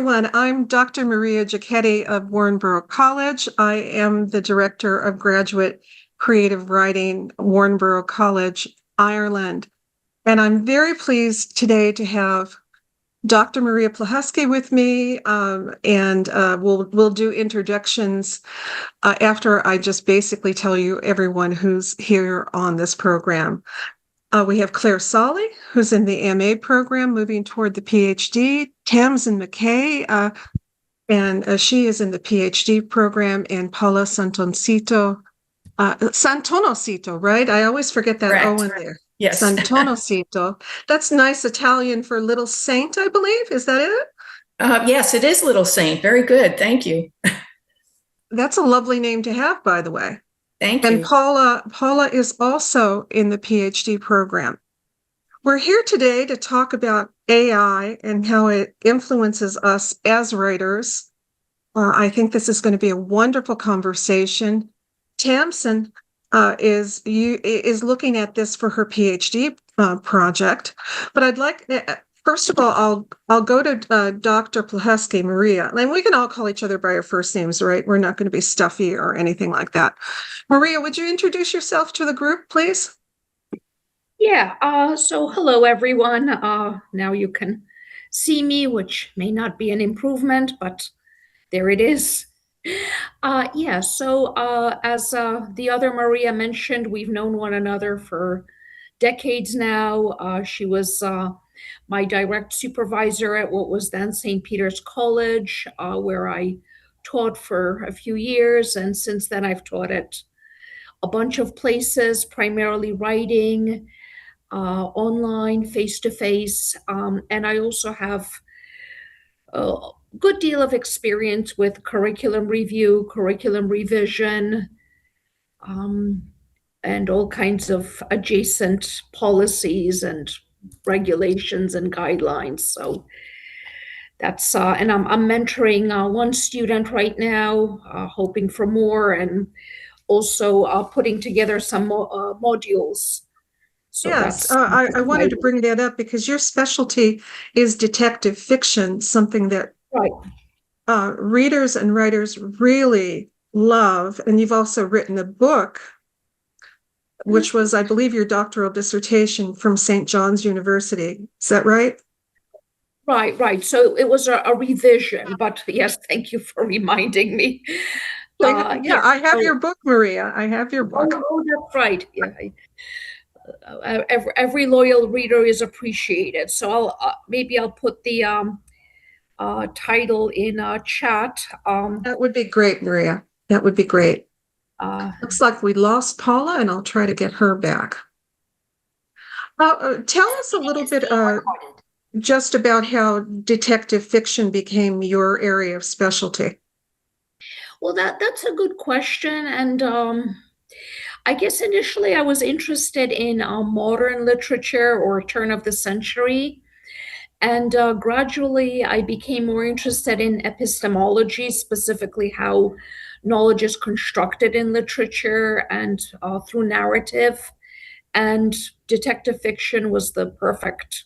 everyone. I'm Dr. Maria Jacketti of Warnborough College. I am the Director of Graduate Creative Writing, Warnborough College, Ireland. And I'm very pleased today to have Dr. Maria Plahusky with me, and we'll do introductions after I just basically tell you everyone who's here on this program. We have Claire Solly, who's in the MA program, moving toward the PhD. Tamsin McKay, and she is in the PhD program, and Paula Santoncito, Santonosito, right? I always forget that Correct. O in there. Yes. Santonosito. That's nice Italian for little saint, I believe. Is that it? Yes, it is Little Saint. Very good. Thank you. That's a lovely name to have, by the way. Thank And you. Paula is also in the PhD program. We're here today to talk about AI and how it influences us as writers. I think this is going to be a wonderful conversation. Tamsin is looking at this for her PhD project, but I'd like first of all I'll go to Dr. Plahusky, Maria, and we can all call each other by our first names, right? We're not going to be stuffy or anything like that. Maria, would you introduce yourself to the group, please? Yeah, so hello everyone. Now you can see me, which may not be an improvement, but there it is. As the other Maria mentioned, we've known one another for decades now. She was my direct supervisor at what was then St. Peter's College, where I taught for a few years, and since then I've taught at a bunch of places, primarily writing, online, face-to-face, and I also have a good deal of experience with curriculum review, curriculum revision, and all kinds of adjacent policies and regulations and guidelines. So that's and I'm mentoring one student right now, hoping for more, and also putting together some modules. So yes, I wanted to bring that up because your specialty is detective fiction, something that readers and writers really love. And you've also written a book, which was, I believe, your doctoral dissertation from St. John's University. Is that right? Right. So it was a revision, but yes, thank you for reminding me. I have your book, Maria. I have your book. Oh, that's right. Yeah. Every loyal reader is appreciated. So maybe I'll put the title in chat. That would be great, Maria. That would be great. Looks like we lost Paula, and I'll try to get her back. Tell us a little bit just about how detective fiction became your area of specialty. Well, that's a good question, and I guess initially I was interested in modern literature or turn of the century. And gradually I became more interested in epistemology, specifically how knowledge is constructed in literature and through narrative. And detective fiction was the perfect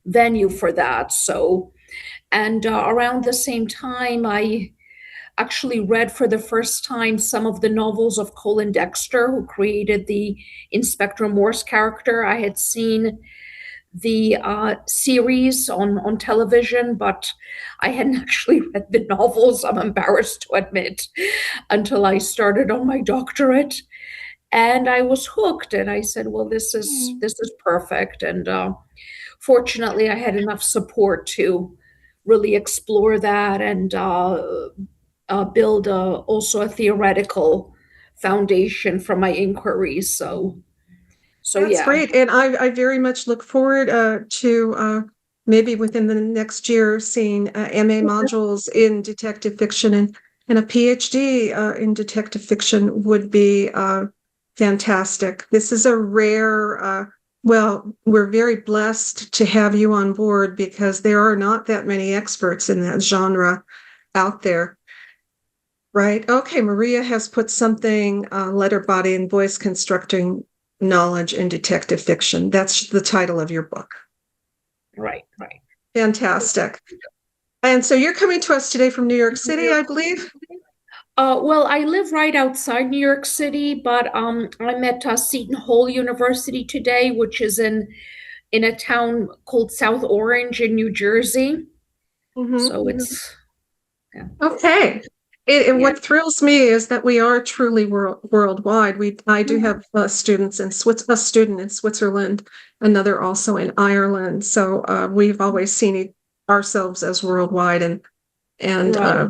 venue for that. So, and around the same time, I actually read for the first time some of the novels of Colin Dexter, who created the Inspector Morse character. I had seen the series on television, but I hadn't actually read the novels, I'm embarrassed to admit, until I started on my doctorate. And I was hooked, and I said, well, this is perfect. And fortunately, I had enough support to really explore that and build also a theoretical foundation for my inquiries. So that's yeah. Great. And I very much look forward to maybe within the next year seeing MA modules in detective fiction, and a PhD in detective fiction would be fantastic. This is a rare, we're very blessed to have you on board because there are not that many experts in that genre out there. Right. Okay. Maria has put something, letter, body, and voice constructing knowledge in detective fiction. That's the title of your book. Right. Fantastic. And so you're coming to us today from New York City, I believe? Well, I live right outside New York City, but I'm at Seton Hall University today, which is in a town called South Orange in New Jersey. So it's yeah. Okay. And what thrills me is that we are truly worldwide. I do have a student in Switzerland, another also in Ireland. So we've always seen ourselves as worldwide. And Right.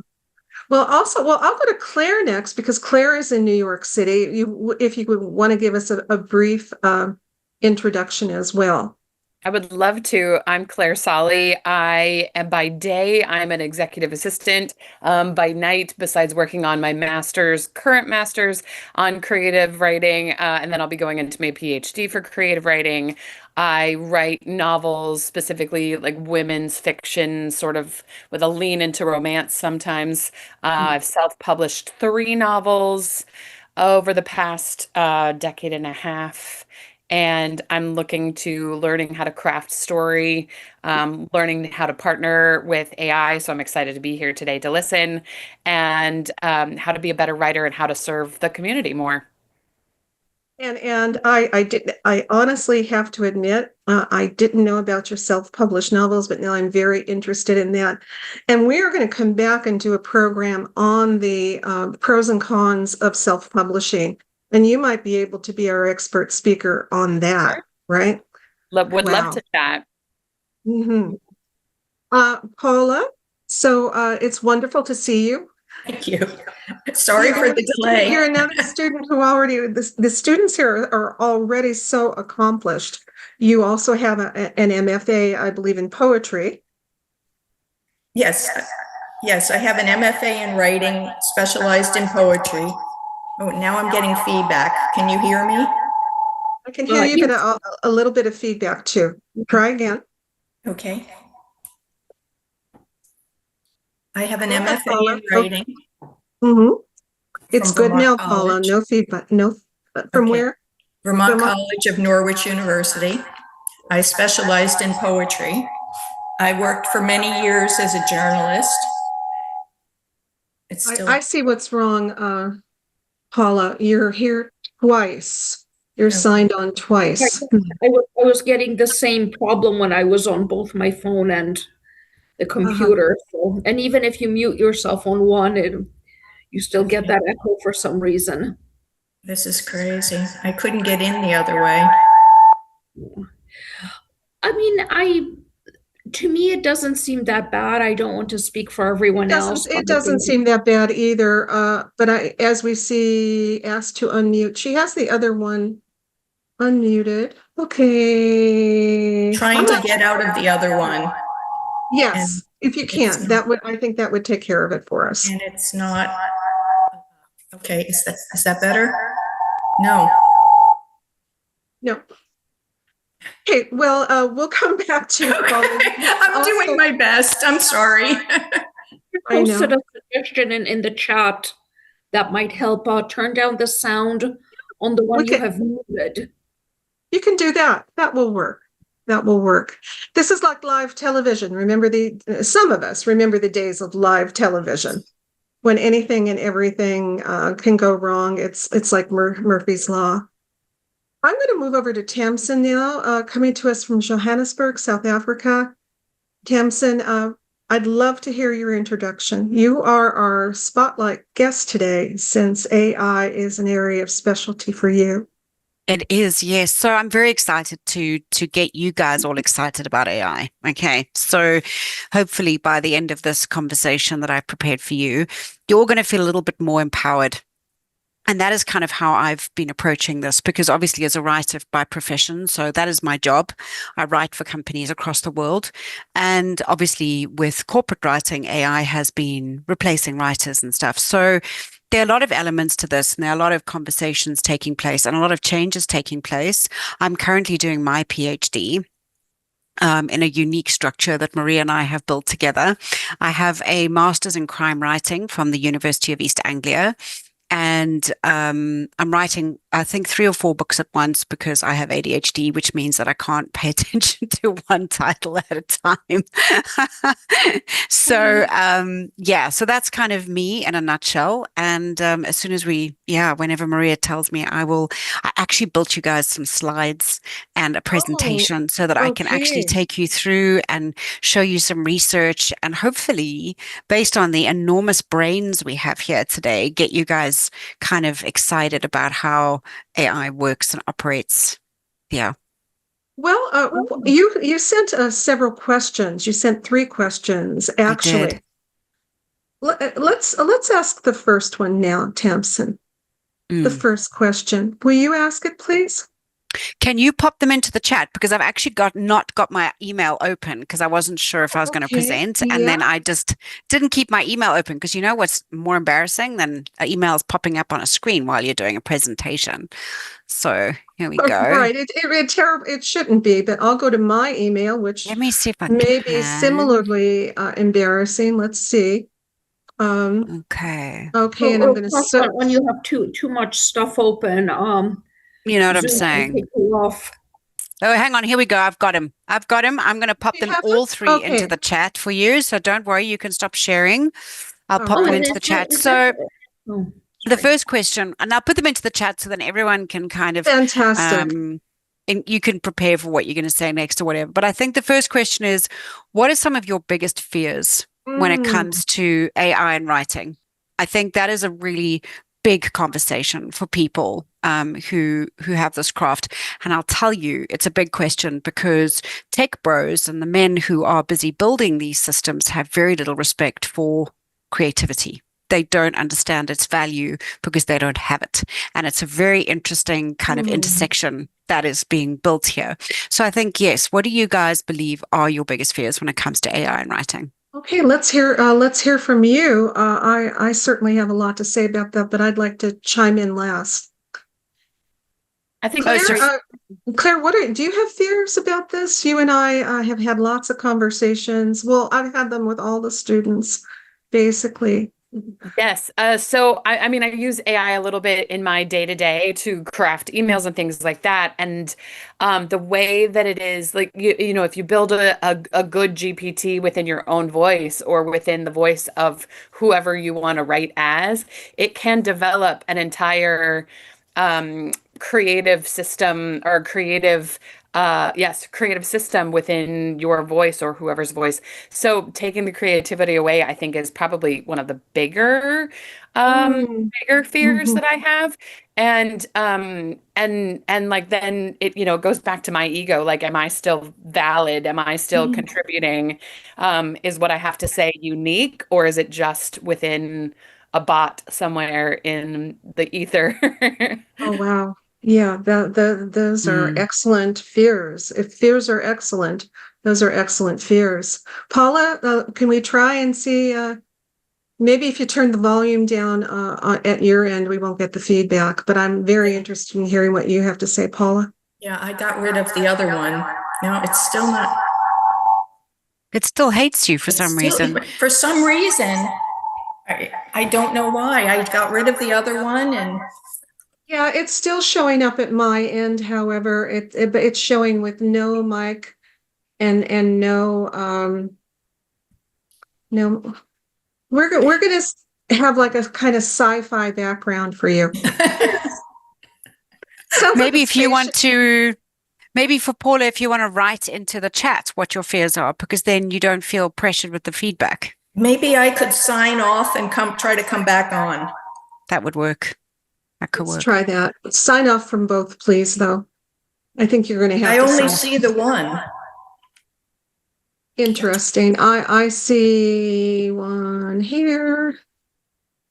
well, I'll go to Claire next because Claire is in New York City. If you would want to give us a brief introduction as well. I would love to. I'm Claire Solly. I am by day, I'm an executive assistant. By night, besides working on my current master's on creative writing, and then I'll be going into my PhD for creative writing. I write novels, specifically like women's fiction, sort of with a lean into romance sometimes. I've self-published 3 novels over the past decade and a half. And I'm looking to learning how to craft story, learning how to partner with AI. So I'm excited to be here today to listen, and how to be a better writer and how to serve the community more. And I honestly have to admit, I didn't know about your self-published novels, but now I'm very interested in that. And we are going to come back and do a program on the pros and cons of self-publishing. And you might be able to be our expert speaker on that, right? Would Wow. love to chat. Mm-hmm. Paula, so it's wonderful to see you. Thank you. Sorry for the delay. You're another student who the students here are already so accomplished. You also have an MFA, I believe, in poetry. Yes, I have an MFA in writing, specialized in poetry. Oh, now I'm getting feedback. Can you hear me? I can hear you, but a little bit of feedback too. Try again. Okay. I have an MFA in writing. Mm-hmm. It's good Vermont now, College. Paula. No feedback. No. From Okay. where? Vermont College of Norwich University. I specialized in poetry. I worked for many years as a journalist. It's still. I see what's wrong, Paula. You're here twice. You're signed on twice. I was getting the same problem when I was on both my phone and the computer. So, and even if you mute yourself on one, you still get that echo for some reason. This is crazy. I couldn't get in the other way. I mean, to me, it doesn't seem that bad. I don't want to speak for everyone else. It doesn't seem that bad either. But as we see, asked to unmute, she has the other one unmuted. Okay. Trying to get out of the other one. Yes, if you can, I think that would take care of it for us. And it's not. Okay, is that better? No. No. Okay, well, we'll come back to you. I'm doing my best. I'm sorry. I Posted know. a suggestion in the chat that might help. Turn down the sound on the one you have muted. You can do that. That will work. That will work. This is like live television. Some of us remember the days of live television when anything and everything can go wrong. It's like Murphy's Law. I'm going to move over to Tamsin now, coming to us from Johannesburg, South Africa. Tamsin, I'd love to hear your introduction. You are our spotlight guest today, since AI is an area of specialty for you. It is, yes. So I'm very excited to get you guys all excited about AI. Okay. So hopefully by the end of this conversation that I've prepared for you, you're going to feel a little bit more empowered. And that is kind of how I've been approaching this, because obviously as a writer by profession, so that is my job. I write for companies across the world. And obviously with corporate writing, AI has been replacing writers and stuff. So there are a lot of elements to this, and there are a lot of conversations taking place and a lot of changes taking place. I'm currently doing my PhD in a unique structure that Maria and I have built together. I have a master's in crime writing from the University of East Anglia. And I'm writing I think 3 or 4 books at once because I have ADHD, which means that I can't pay attention to one title at a time. So, yeah, so that's kind of me in a nutshell. And as soon as whenever Maria tells me, I actually built you guys some slides and a presentation so that I can actually okay. take you through and show you some research and hopefully, based on the enormous brains we have here today, get you guys kind of excited about how AI works and operates. Yeah. Well, you sent several questions. You sent 3 questions, I actually. did. Let's ask the first one now, Tamsin. The first question. Will you ask it, please? Can you pop them into the chat? Because I've actually not got my email open because I wasn't sure if I was going to present. And then I just didn't keep my email open because you know what's more embarrassing than emails popping up on a screen while you're doing a presentation. So here we go. Right. It shouldn't be, but I'll go to my email, which Let me see if I may be can. similarly embarrassing. Let's see. Okay. Okay, and I'm going to when you have too much stuff open, you know what I'm Zoom can saying? kick you off. Oh, hang on. Here we go. I've got him. I'm going to pop You them have all it? 3 into Okay. the chat for you. So don't worry. You can stop sharing. I'll All pop them right. into the chat. So the sorry. first question, and I'll put them into the chat so then everyone can kind of, Fantastic. and you can prepare for what you're going to say next or whatever. But I think the first question is, what are some of your biggest fears when it comes to AI and writing? I think that is a really big conversation for people who have this craft. And I'll tell you, it's a big question because tech bros and the men who are busy building these systems have very little respect for creativity. They don't understand its value because they don't have it. And it's a very interesting kind of intersection that is being built here. So I think, yes, what do you guys believe are your biggest fears when it comes to AI and writing? Okay, let's hear from you. I certainly have a lot to say about that, but I'd like to chime in last. I think Claire, do you have fears about this? You and I have had lots of conversations. Well, I've had them with all the students, basically. Yes. So I mean, I use AI a little bit in my day-to-day to craft emails and things like that. And the way that it is, like, you know, if you build a good GPT within your own voice or within the voice of whoever you want to write as, it can develop an entire creative system or creative system within your voice or whoever's voice. So taking the creativity away, I think, is probably one of the bigger fears that I have. And like then it, you know, goes back to my ego. Like, am I still valid? Am I still contributing? Is what I have to say unique, or is it just within a bot somewhere in the ether? Oh, wow. Yeah, those are excellent fears. If fears are excellent, those are excellent fears. Paula, can we try and see, maybe if you turn the volume down at your end, we won't get the feedback, but I'm very interested in hearing what you have to say, Paula. Yeah, I got rid of the other one. No, it's still not. It still hates you for some reason. For some reason, I don't know why. I got rid of the other one and Yeah, it's still showing up at my end. However, it's showing with no mic and no no. We're gonna have like a kind of sci-fi background for you. Maybe if you want to, maybe for Paula, if you want to write into the chat what your fears are, because then you don't feel pressured with the feedback. Maybe I could sign off and try to come back on. That would work. That could work. Let's try that. Sign off from both, please, though. I think you're going to have I to only sign. see the one. Interesting. I see one here.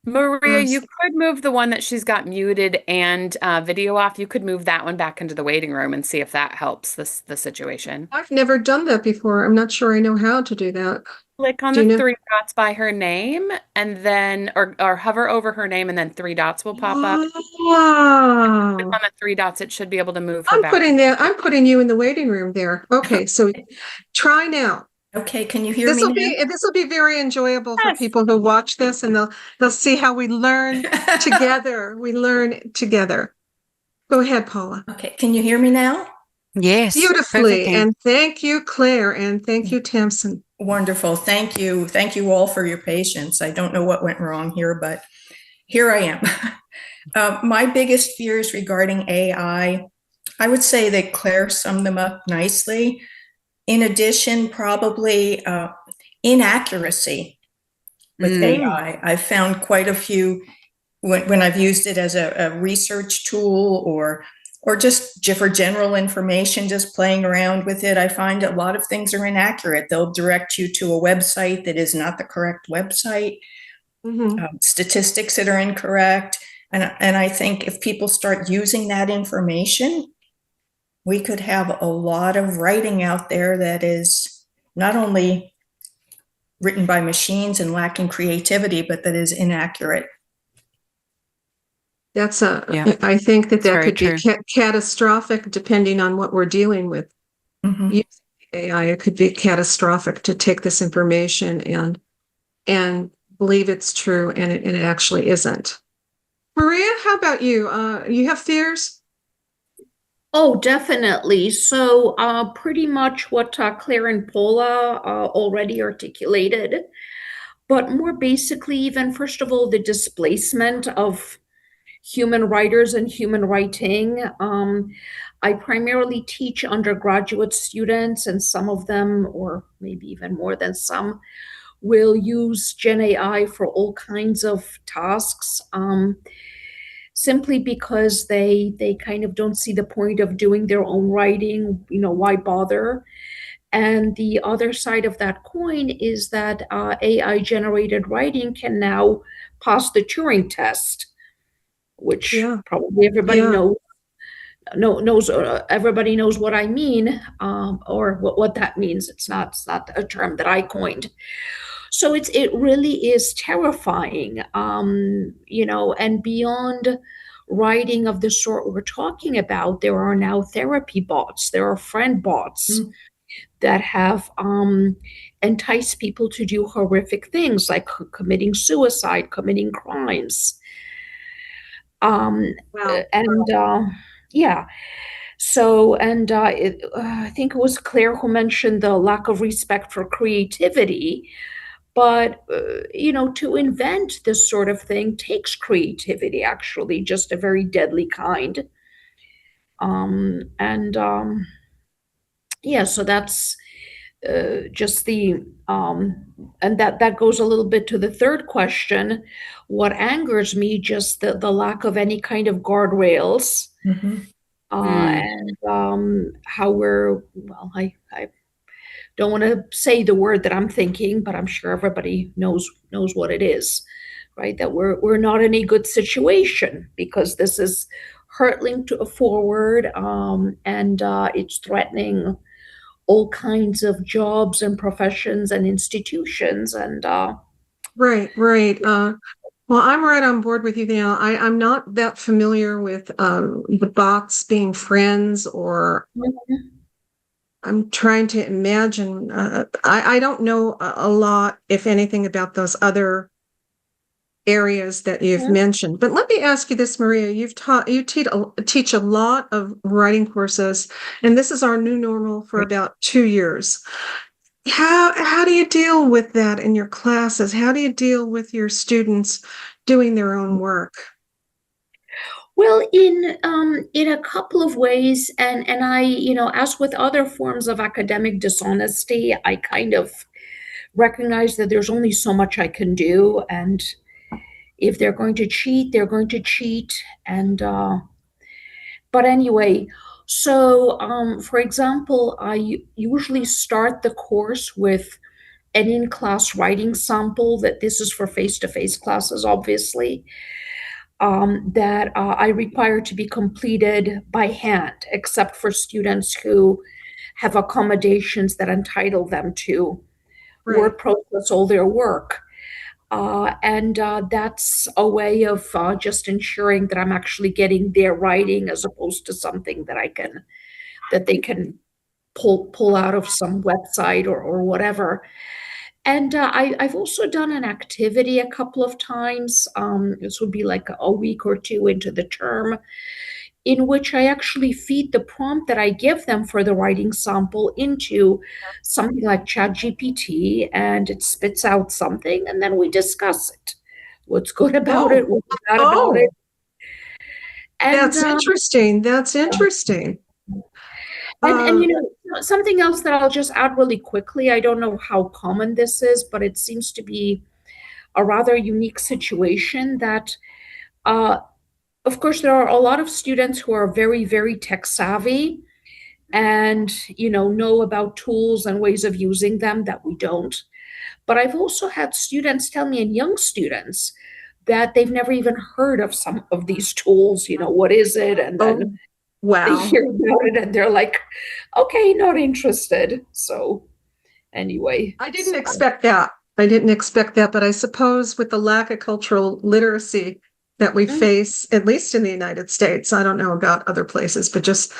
Maria, you could move the one that she's got muted and video off. You could move that one back into the waiting room and see if that helps the situation. I've never done that before. I'm not sure I know how to do that. Click on the 3 dots by her name and then, or hover over her name and then 3 dots will pop up. Wow. Click on the 3 dots, it should be able to move her back. I'm putting you in the waiting room there. Okay, so try now. Okay, can you hear me? This will be very enjoyable for people who watch this, and they'll see how we learn together. We learn together. Go ahead, Paula. Okay, can you hear me now? Yes, Beautifully. perfectly. And thank you, Claire, and thank you, Tamsin. Wonderful. Thank you. Thank you all for your patience. I don't know what went wrong here, but here I am. My biggest fears regarding AI, I would say that Claire summed them up nicely. In addition, probably inaccuracy with AI. I've found quite a few when I've used it as a research tool or just for general information, just playing around with it. I find a lot of things are inaccurate. They'll direct you to a website that is not the correct website, statistics that are incorrect. And I think if people start using that information, we could have a lot of writing out there that is not only written by machines and lacking creativity, but that is inaccurate. That's Yeah. I think that Very could be true. catastrophic depending on what we're dealing with. Using AI, it could be catastrophic to take this information and believe it's true and it actually isn't. Maria, how about you? You have fears? Oh, definitely. So, pretty much what Claire and Paula already articulated, but more basically, even first of all, the displacement of human writers and human writing. I primarily teach undergraduate students, and some of them, or maybe even more than some, will use Gen AI for all kinds of tasks. Simply because they kind of don't see the point of doing their own writing, why bother? And the other side of that coin is that AI generated writing can now pass the Turing test, which probably everybody knows. Everybody knows what I mean, or what that means. It's not a term that I coined. So it really is terrifying, and beyond writing of the sort we're talking about, there are now therapy bots, there are friend bots that have enticed people to do horrific things like committing suicide, committing crimes. Wow. Yeah. So, I think it was Claire who mentioned the lack of respect for creativity. But, to invent this sort of thing takes creativity, actually, just a very deadly kind. Yeah, so that's just and that goes a little bit to the third question. What angers me, just the lack of any kind of guardrails, and how I don't want to say the word that I'm thinking, but I'm sure everybody knows what it is, right? That we're not in a good situation because this is hurtling forward, and it's threatening all kinds of jobs and professions and institutions, and Right. Well, I'm right on board with you now. I'm not that familiar with the bots being friends, or I'm trying to imagine. I don't know a lot, if anything, about those other areas that you've mentioned. But let me ask you this, Maria. You teach a lot of writing courses, and this is our new normal for about 2 years. How do you deal with that in your classes? How do you deal with your students doing their own work? Well, in a couple of ways, and I, as with other forms of academic dishonesty, I kind of recognize that there's only so much I can do, and if they're going to cheat, they're going to cheat. And but anyway, so for example, I usually start the course with an in-class writing sample. That this is for face-to-face classes, obviously. That I require to be completed by hand, except for students who have accommodations that entitle them to word process all their work. And that's a way of just ensuring that I'm actually getting their writing as opposed to something that they can pull out of some website or whatever. And I've also done an activity a couple of times. This would be like a week or two into the term, in which I actually feed the prompt that I give them for the writing sample into something like ChatGPT, and it spits out something, and then we discuss it. What's good about it? Oh, What's bad about oh, it? And that's interesting. That's interesting. and something else that I'll just add really quickly. I don't know how common this is, but it seems to be a rather unique situation that of course there are a lot of students who are very, very tech savvy and know about tools and ways of using them that we don't. But I've also had students tell me, and young students, that they've never even heard of some of these tools. What is it? And then Oh, wow. they hear about it and they're like, okay, not interested. So anyway. I didn't expect that. I didn't expect that, but I suppose with the lack of cultural literacy that we face, at least in the United States, I don't know about other places, but just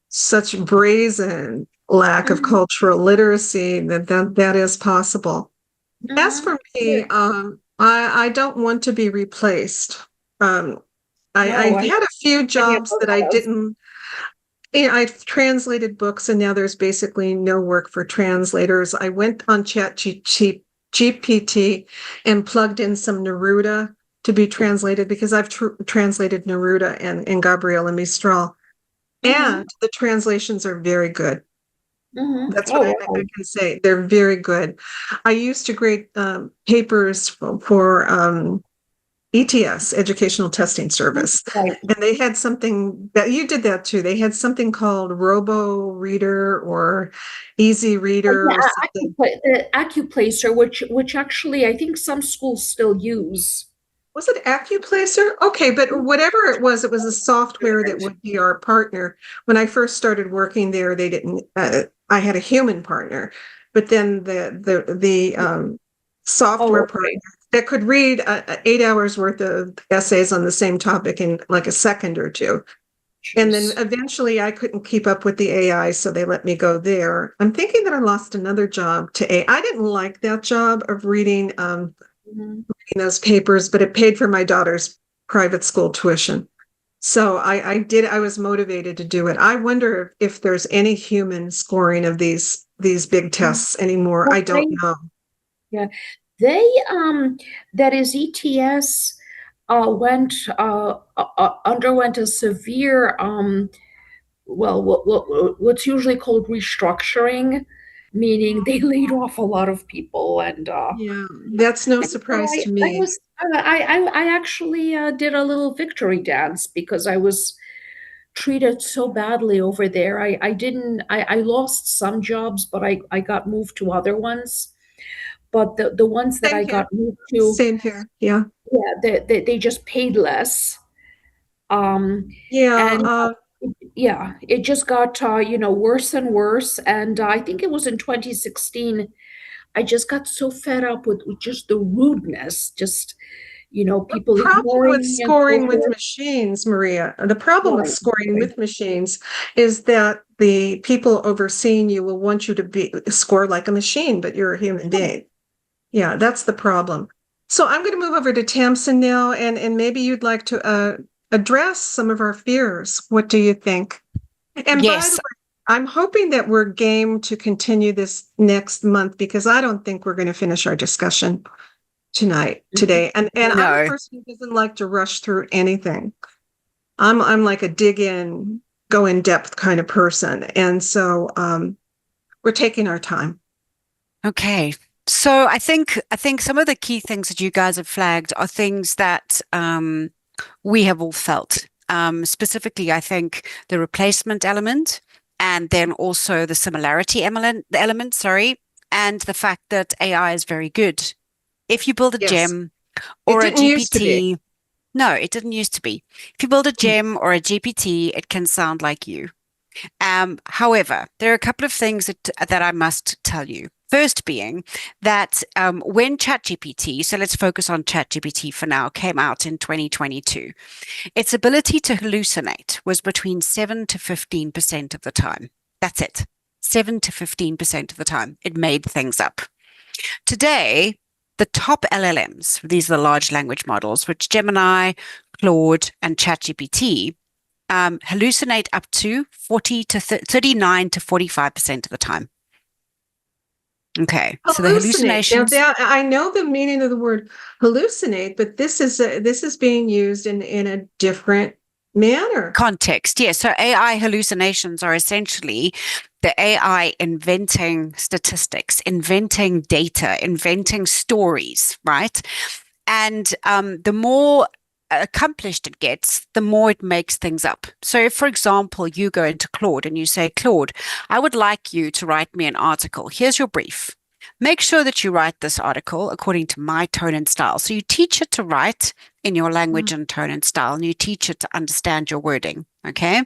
such brazen lack of cultural literacy that is possible. As for me, I don't want to be replaced. I've had a few jobs that I didn't. I've translated books, and now there's basically no work for translators. I went on ChatGPT and plugged in some Neruda to be translated because I've translated Neruda and Gabriela Mistral, and the translations are very good. That's what I can say. They're very good. I used to grade papers for ETS, Educational Testing Service. Right. And they had something that you did that too. They had something called Robo Reader or Easy Reader or something. The Accuplacer, which actually I think some schools still use. Was it Accuplacer? Okay, but whatever it was a software that would be our partner. When I first started working there, they didn't. I had a human partner, but then the software partner that could read 8 hours worth of essays on the same topic in like a second or two. Jeez. And then eventually I couldn't keep up with the AI, so they let me go there. I'm thinking that I lost another job to AI. I didn't like that job of reading those papers, but it paid for my daughter's private school tuition. So I was motivated to do it. I wonder if there's any human scoring of these big tests anymore. Well, I don't know. Yeah. They that is ETS underwent a severe what's usually called restructuring, meaning they laid off a lot of people, and yeah, that's no surprise to me. I actually did a little victory dance because I was treated so badly over there. I lost some jobs, but I got moved to other ones. But the ones that I got moved to, same here, yeah, they just paid less. It just got worse and worse. And I think it was in 2016. I just got so fed up with just the rudeness, just people the problem with scoring with machines, Maria. The problem with scoring with machines is that the people overseeing you will want you to score like a machine, but you're a human being. Yeah, that's the problem. So I'm going to move over to Tamsin now, and maybe you'd like to address some of our fears. What do you think? And yes, by the way, I'm hoping that we're game to continue this next month because I don't think we're going to finish our discussion today. And no. I'm a person who doesn't like to rush through anything. I'm like a dig in, go in depth kind of person, and so we're taking our time. Okay. So I think some of the key things that you guys have flagged are things that we have all felt. Specifically, I think the replacement element, and then also the similarity element, and the fact that AI is very good. If you build a gem or a GPT, no, it didn't used to be. If you build a gem or a GPT, it can sound like you. However, there are a couple of things that I must tell you. First being that when ChatGPT, so let's focus on ChatGPT for now, came out in 2022, its ability to hallucinate was between 7 to 15% of the time. That's it. 7 to 15% of the time. It made things up. Today, the top LLMs, these are the large language models, which Gemini, Claude, and ChatGPT, hallucinate up to 39 to 45% of the time. Okay, so the Hallucinate. Now hallucinations. that I know the meaning of the word hallucinate, but this is being used in a different manner. Context, yeah. So AI hallucinations are essentially the AI inventing statistics, inventing data, inventing stories, right? And the more accomplished it gets, the more it makes things up. So if, for example, you go into Claude and you say, Claude, I would like you to write me an article. Here's your brief. Make sure that you write this article according to my tone and style. So you teach it to write in your language and tone and style, and you teach it to understand your wording. Okay.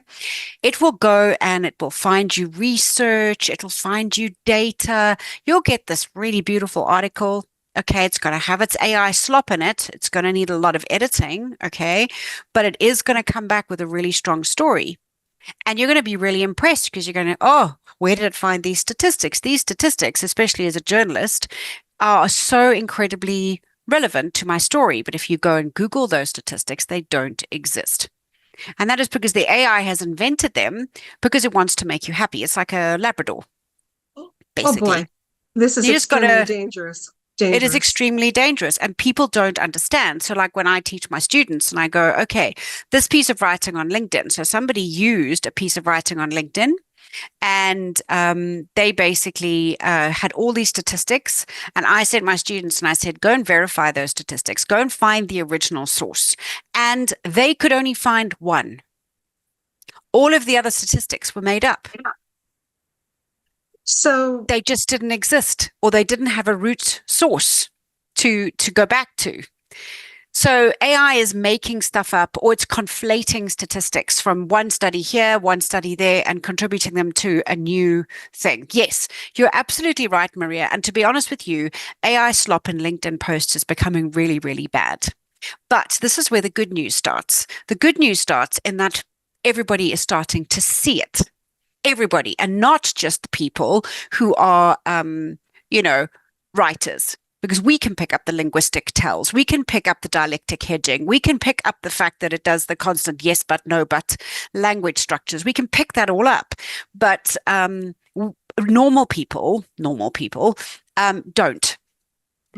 It will go and it will find you research. It will find you data. You'll get this really beautiful article. Okay, it's going to have its AI slop in it. It's going to need a lot of editing, okay? But it is going to come back with a really strong story. And you're going to be really impressed because you're going to, oh, where did it find these statistics? These statistics, especially as a journalist, are so incredibly relevant to my story. But if you go and Google those statistics, they don't exist. And that is because the AI has invented them because it wants to make you happy. It's like a Labrador, basically. Oh boy, this is extremely dangerous. It is extremely dangerous and people don't understand. So like when I teach my students and I go, okay, this piece of writing on LinkedIn. So somebody used a piece of writing on LinkedIn and they basically had all these statistics. And I sent my students and I said, go and verify those statistics. Go and find the original source. And they could only find one. All of the other statistics were made up. So they just didn't exist, or they didn't have a root source to go back to. So AI is making stuff up, or it's conflating statistics from one study here, one study there, and contributing them to a new thing. Yes, you're absolutely right, Maria. And to be honest with you, AI slop in LinkedIn posts is becoming really, really bad. But this is where the good news starts. The good news starts in that everybody is starting to see it. Everybody, and not just the people who are, writers, because we can pick up the linguistic tells, we can pick up the dialectic hedging, we can pick up the fact that it does the constant yes, but, no, but language structures. We can pick that all up, but normal people don't.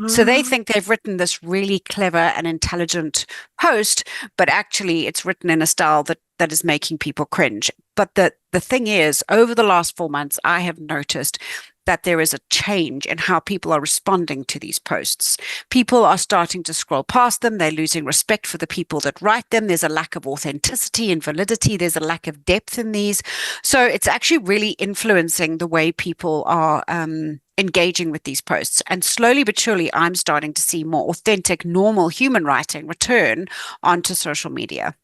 So they think they've written this really clever and intelligent post, but actually it's written in a style that is making people cringe. But the thing is, over the last 4 months, I have noticed that there is a change in how people are responding to these posts. People are starting to scroll past them. They're losing respect for the people that write them. There's a lack of authenticity and validity. There's a lack of depth in these. So it's actually really influencing the way people are engaging with these posts. And slowly but surely, I'm starting to see more authentic, normal human writing return onto social media.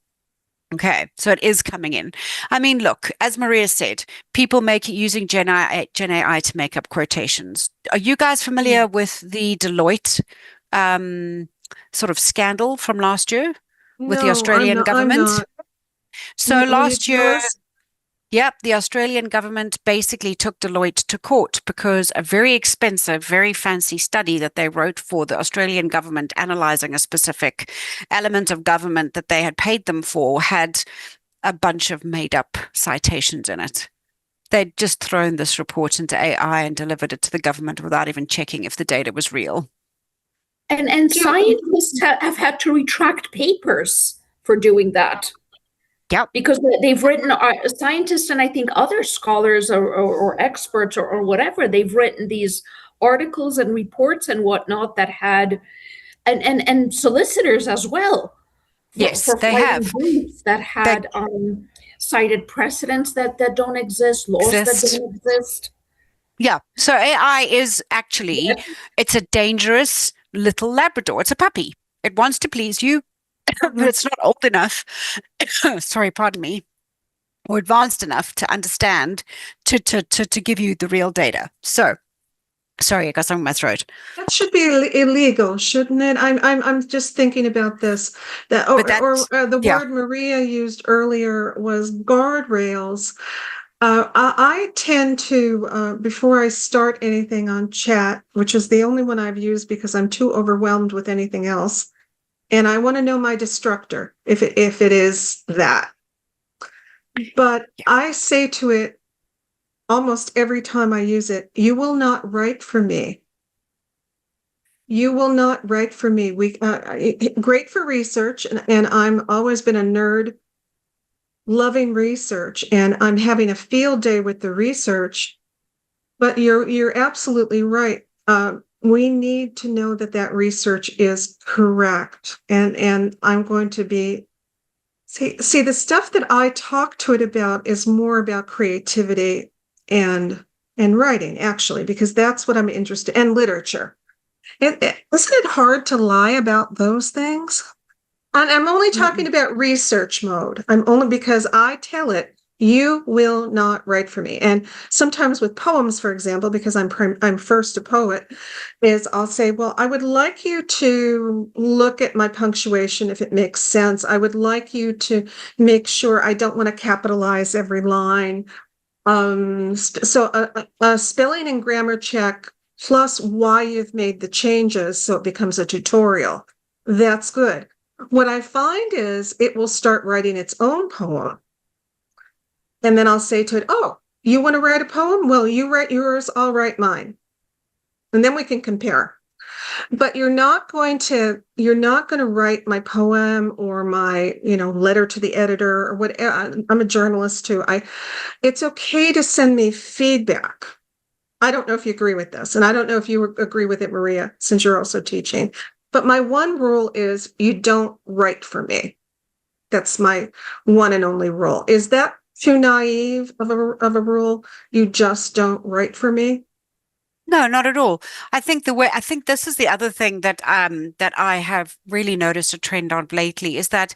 Okay, so it is coming in. I mean, look, as Maria said, people using Gen AI to make up quotations. Are you guys familiar with the Deloitte sort of scandal from last year with the Australian government? So last year, the Australian government basically took Deloitte to court because a very expensive, very fancy study that they wrote for the Australian government analyzing a specific element of government that they had paid them for had a bunch of made up citations in it. They'd just thrown this report into AI and delivered it to the government without even checking if the data was real. And scientists have had to retract papers for doing that. Yeah, because they've written, scientists and I think other scholars or experts or whatever, they've written these articles and reports and whatnot that had, and solicitors as well. Yes, they have. Briefs that had cited precedents that don't exist, laws that don't exist. Yeah, so AI is actually, it's a dangerous little Labrador. It's a puppy. It wants to please you. But it's not old enough, sorry, pardon me, or advanced enough to understand to give you the real data. So, sorry, I got something in my throat. That should be illegal, shouldn't it? I'm just thinking about this. The word Maria used earlier was guardrails. I tend to, before I start anything on chat, which is the only one I've used because I'm too overwhelmed with anything else, and I want to know my destructor, if it is that. But I say to it almost every time I use it, you will not write for me. You will not write for me. Great for research, and I'm always been a nerd loving research, and I'm having a field day with the research. But you're absolutely right. We need to know that that research is correct, and I'm going to be see the stuff that I talk to it about is more about creativity and writing, actually, because that's what I'm interested in, and literature. Isn't it hard to lie about those things? And I'm only talking about research mode. I'm only because I tell it, you will not write for me. And sometimes with poems, for example, because I'm first a poet, is I'll say, well, I would like you to look at my punctuation if it makes sense. I would like you to make sure I don't want to capitalize every line. So a spelling and grammar check plus why you've made the changes, so it becomes a tutorial. That's good. What I find is it will start writing its own poem. And then I'll say to it, oh, you want to write a poem? Well, you write yours, I'll write mine. And then we can compare. But you're not going to write my poem or my, letter to the editor or whatever. I'm a journalist too. It's okay to send me feedback. I don't know if you agree with this, and I don't know if you agree with it, Maria, since you're also teaching. But my one rule is you don't write for me. That's my one and only rule. Is that too naive of a rule? You just don't write for me? No, not at all. I think this is the other thing that I have really noticed a trend on lately is that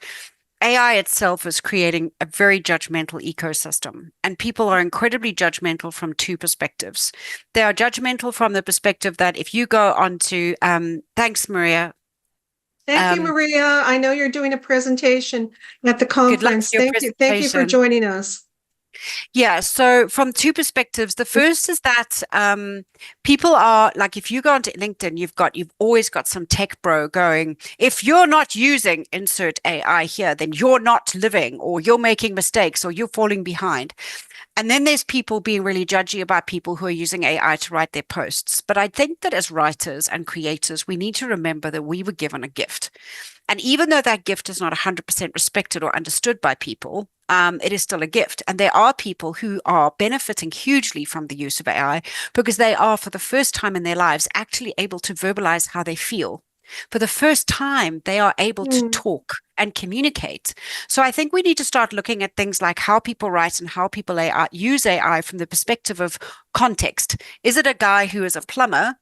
AI itself is creating a very judgmental ecosystem, and people are incredibly judgmental from two perspectives. They are judgmental from the perspective that if you go onto, thanks, Maria. Thank you, Maria. I know you're doing a presentation at the conference. Thank you. Thank you for joining us. Yeah, so from two perspectives, the first is that people are like, if you go onto LinkedIn, you've always got some tech bro going, if you're not using insert AI here, then you're not living, or you're making mistakes, or you're falling behind. And then there's people being really judgy about people who are using AI to write their posts. But I think that as writers and creators, we need to remember that we were given a gift. And even though that gift is not 100% respected or understood by people, it is still a gift. And there are people who are benefiting hugely from the use of AI because they are, for the first time in their lives, actually able to verbalize how they feel. For the first time, they are able to talk and communicate. So I think we need to start looking at things like how people write and how people use AI from the perspective of context. Is it a guy who is a plumber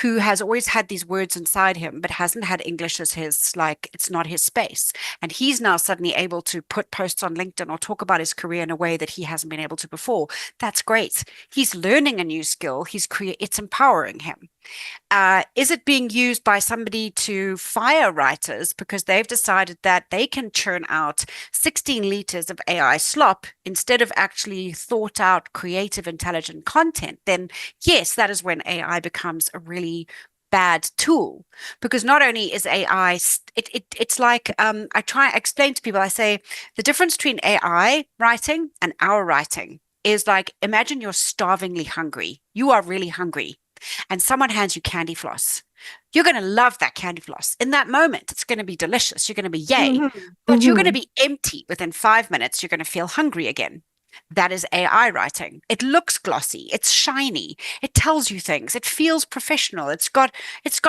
who has always had these words inside him, but hasn't had English as his, like, it's not his space. And he's now suddenly able to put posts on LinkedIn or talk about his career in a way that he hasn't been able to before. That's great. He's learning a new skill. It's empowering him. Is it being used by somebody to fire writers because they've decided that they can churn out 16 liters of AI slop instead of actually thought out, creative, intelligent content? Then yes, that is when AI becomes a really bad tool, because not only is AI, it's like, I try to explain to people, I say the difference between AI writing and our writing is like, imagine you're starvingly hungry. You are really hungry. And someone hands you candy floss. You're going to love that candy floss. In that moment, it's going to be delicious. You're going to be yay. But you're going to be empty. Within 5 minutes, you're going to feel hungry again. That is AI writing. It looks glossy. It's shiny. It tells you things. It feels professional. It's got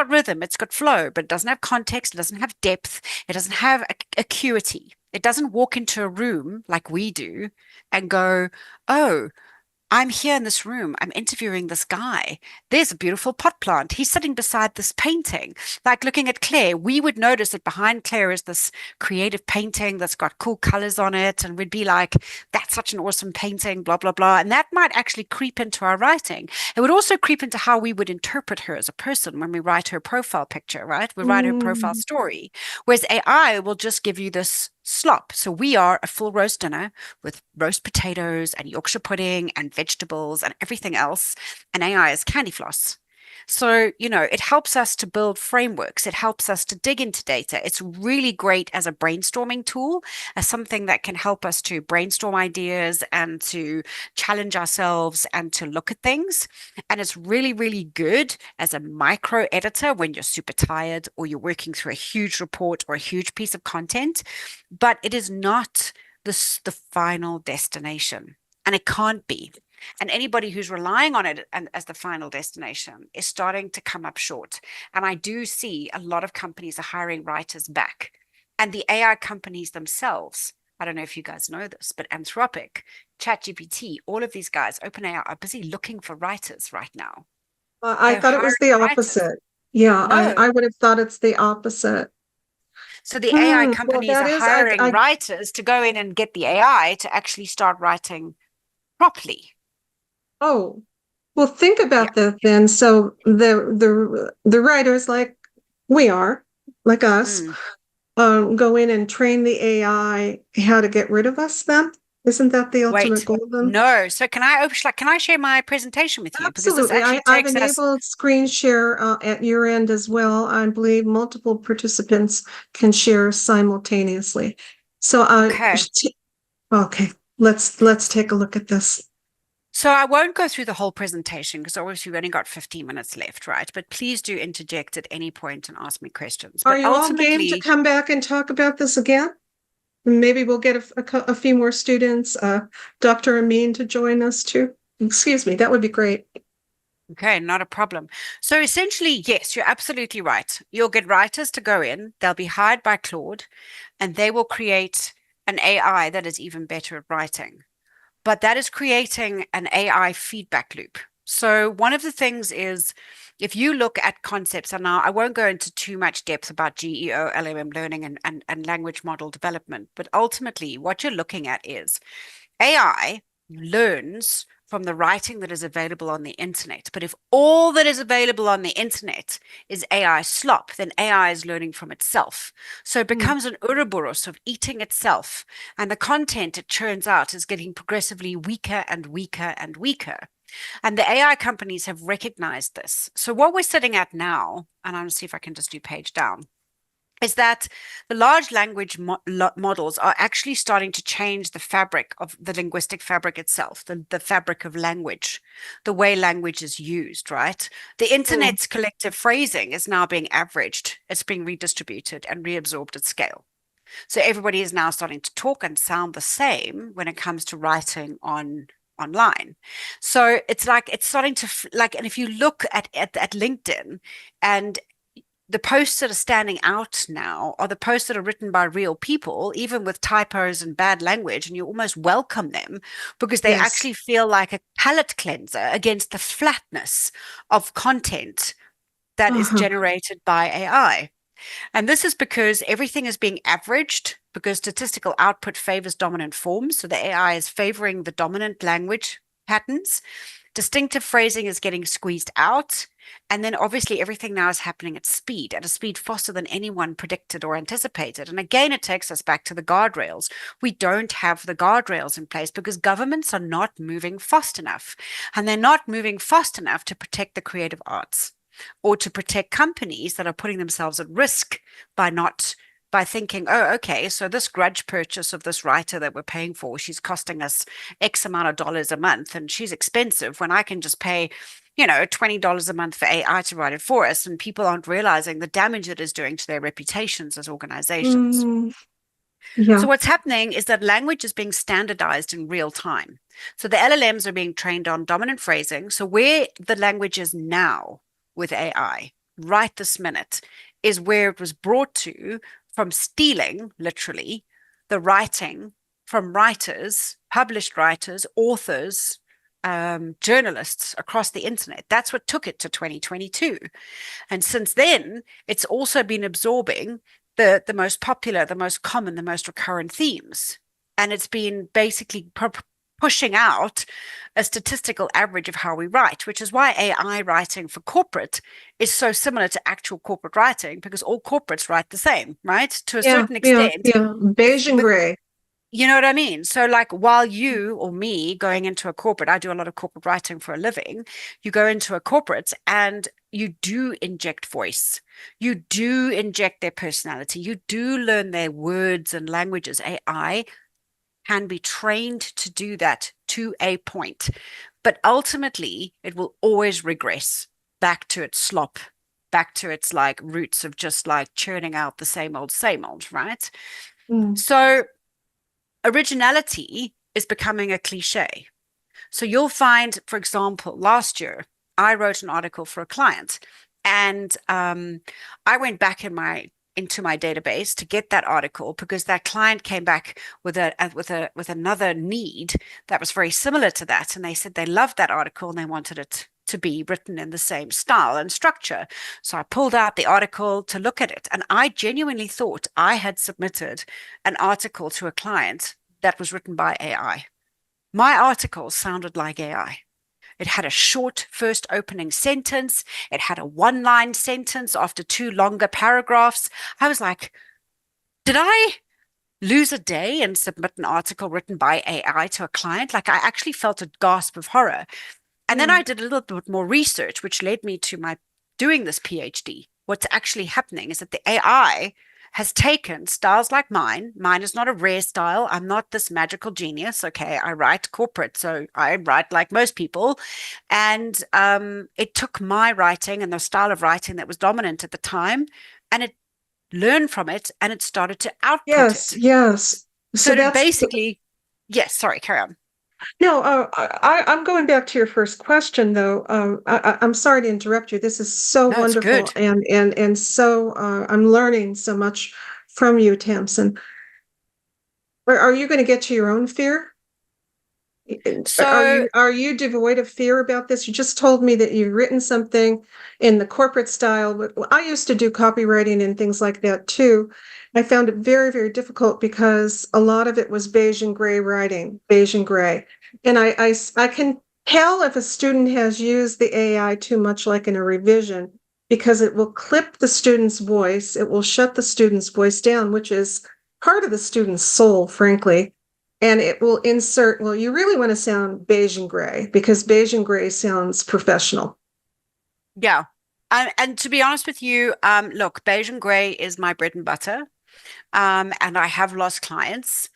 rhythm. It's got flow, but it doesn't have context. It doesn't have depth. It doesn't have acuity. It doesn't walk into a room like we do and go, oh, I'm here in this room. I'm interviewing this guy. There's a beautiful pot plant. He's sitting beside this painting. Like looking at Claire, we would notice that behind Claire is this creative painting that's got cool colors on it. And we'd be like, that's such an awesome painting, blah, blah, blah. And that might actually creep into our writing. It would also creep into how we would interpret her as a person when we write her profile picture, right? We write her profile story. Whereas AI will just give you this slop. So we are a full roast dinner with roast potatoes and Yorkshire pudding and vegetables and everything else. And AI is candy floss. So, it helps us to build frameworks. It helps us to dig into data. It's really great as a brainstorming tool, as something that can help us to brainstorm ideas and to challenge ourselves and to look at things. And it's really, really good as a micro editor when you're super tired or you're working through a huge report or a huge piece of content. But it is not the final destination, and it can't be. And anybody who's relying on it as the final destination is starting to come up short. And I do see a lot of companies are hiring writers back. And the AI companies themselves, I don't know if you guys know this, but Anthropic, ChatGPT, all of these guys, OpenAI, are busy looking for writers right now. I thought it was the opposite. Yeah, No. I would have thought it's the opposite. So the AI Well, companies that are is, hiring I writers to go in and get the AI to actually start writing properly. Oh, well, think about that then. So the writers like we are, like us, go in and train the AI how to get rid of us then? Isn't that the ultimate Wait, goal then? no. So can I share my presentation with you? Because this Absolutely. actually I've takes us. enabled screen share at your end as well. I believe multiple participants can share simultaneously. So Okay. okay, let's take a look at this. So I won't go through the whole presentation because obviously we've only got 15 minutes left, right? But please do interject at any point and ask me questions. Are But you all game to come back and talk about this again? Maybe we'll get a few more students, Dr. Amin to join us too. Excuse me, that would be great. Okay, not a problem. So essentially, yes, you're absolutely right. You'll get writers to go in, they'll be hired by Claude, and they will create an AI that is even better at writing. But that is creating an AI feedback loop. So one of the things is, if you look at concepts, and now I won't go into too much depth about GEO, LLM learning, and language model development, but ultimately what you're looking at is AI learns from the writing that is available on the internet. But if all that is available on the internet is AI slop, then AI is learning from itself. So it becomes an Ouroboros of eating itself. And the content it churns out is getting progressively weaker and weaker and weaker. And the AI companies have recognized this. So what we're sitting at now, and I'm going to see if I can just do page down, is that the large language models are actually starting to change the fabric of the linguistic fabric itself, the fabric of language, the way language is used, right? The internet's collective phrasing is now being averaged, it's being redistributed and reabsorbed at scale. So everybody is now starting to talk and sound the same when it comes to writing online. So it's like it's starting to and if you look at LinkedIn, and the posts that are standing out now are the posts that are written by real people, even with typos and bad language, and you almost welcome them because they actually feel like a palate cleanser against the flatness of content that is generated by AI. And this is because everything is being averaged because statistical output favors dominant forms. So the AI is favoring the dominant language patterns. Distinctive phrasing is getting squeezed out. And then obviously everything now is happening at a speed faster than anyone predicted or anticipated. And again, it takes us back to the guardrails. We don't have the guardrails in place because governments are not moving fast enough. And they're not moving fast enough to protect the creative arts or to protect companies that are putting themselves at risk by thinking, oh, okay, so this grudge purchase of this writer that we're paying for, she's costing us X amount of dollars a month and she's expensive when I can just pay, $20 a month for AI to write it for us. And people aren't realizing the damage it is doing to their reputations as organizations. Yeah. So what's happening is that language is being standardized in real time. So the LLMs are being trained on dominant phrasing. So where the language is now with AI, right this minute, is where it was brought to from stealing, literally, the writing from writers, published writers, authors, journalists across the internet. That's what took it to 2022. And since then, it's also been absorbing the most popular, the most common, the most recurrent themes. And it's been basically pushing out a statistical average of how we write, which is why AI writing for corporate is so similar to actual corporate writing, because all corporates write the same, right? To a certain extent. Yeah, beige and gray. You know what I mean? So like while you or me going into a corporate, I do a lot of corporate writing for a living, you go into a corporate and you do inject voice, you do inject their personality, you do learn their words and languages. AI can be trained to do that to a point, but ultimately it will always regress back to its slop, back to its like roots of just like churning out the same old, right? Mm. So originality is becoming a cliche. So you'll find, for example, last year, I wrote an article for a client, and I went back into my database to get that article because that client came back with another need that was very similar to that, and they said they loved that article and they wanted it to be written in the same style and structure. So I pulled out the article to look at it, and I genuinely thought I had submitted an article to a client that was written by AI. My article sounded like AI. It had a short first opening sentence. It had a one-line sentence after two longer paragraphs. I was like, did I lose a day and submit an article written by AI to a client? Like, I actually felt a gasp of horror. And then I did a little bit more research, which led me to my doing this PhD. What's actually happening is that the AI has taken styles like mine. Mine is not a rare style. I'm not this magical genius. Okay, I write corporate, so I write like most people. And it took my writing and the style of writing that was dominant at the time, and it learned from it, and it started to output Yes, it. yes. So it that's basically, yes, sorry, carry on. no. I'm going back to your first question, though. I'm sorry to interrupt you. This is so No, it's wonderful, good. and so I'm learning so much from you, Tamsin. Are you going to get to your own fear? So Are you devoid of fear about this? You just told me that you've written something in the corporate style. I used to do copywriting and things like that too. I found it very, very difficult because a lot of it was beige and gray writing, beige and gray. And I can tell if a student has used the AI too much, like in a revision, because it will clip the student's voice. It will shut the student's voice down, which is part of the student's soul, frankly. And it will insert, well, you really want to sound beige and gray because beige and gray sounds professional. yeah. And to be honest with you, look, beige and gray is my bread and butter. And I have lost clients.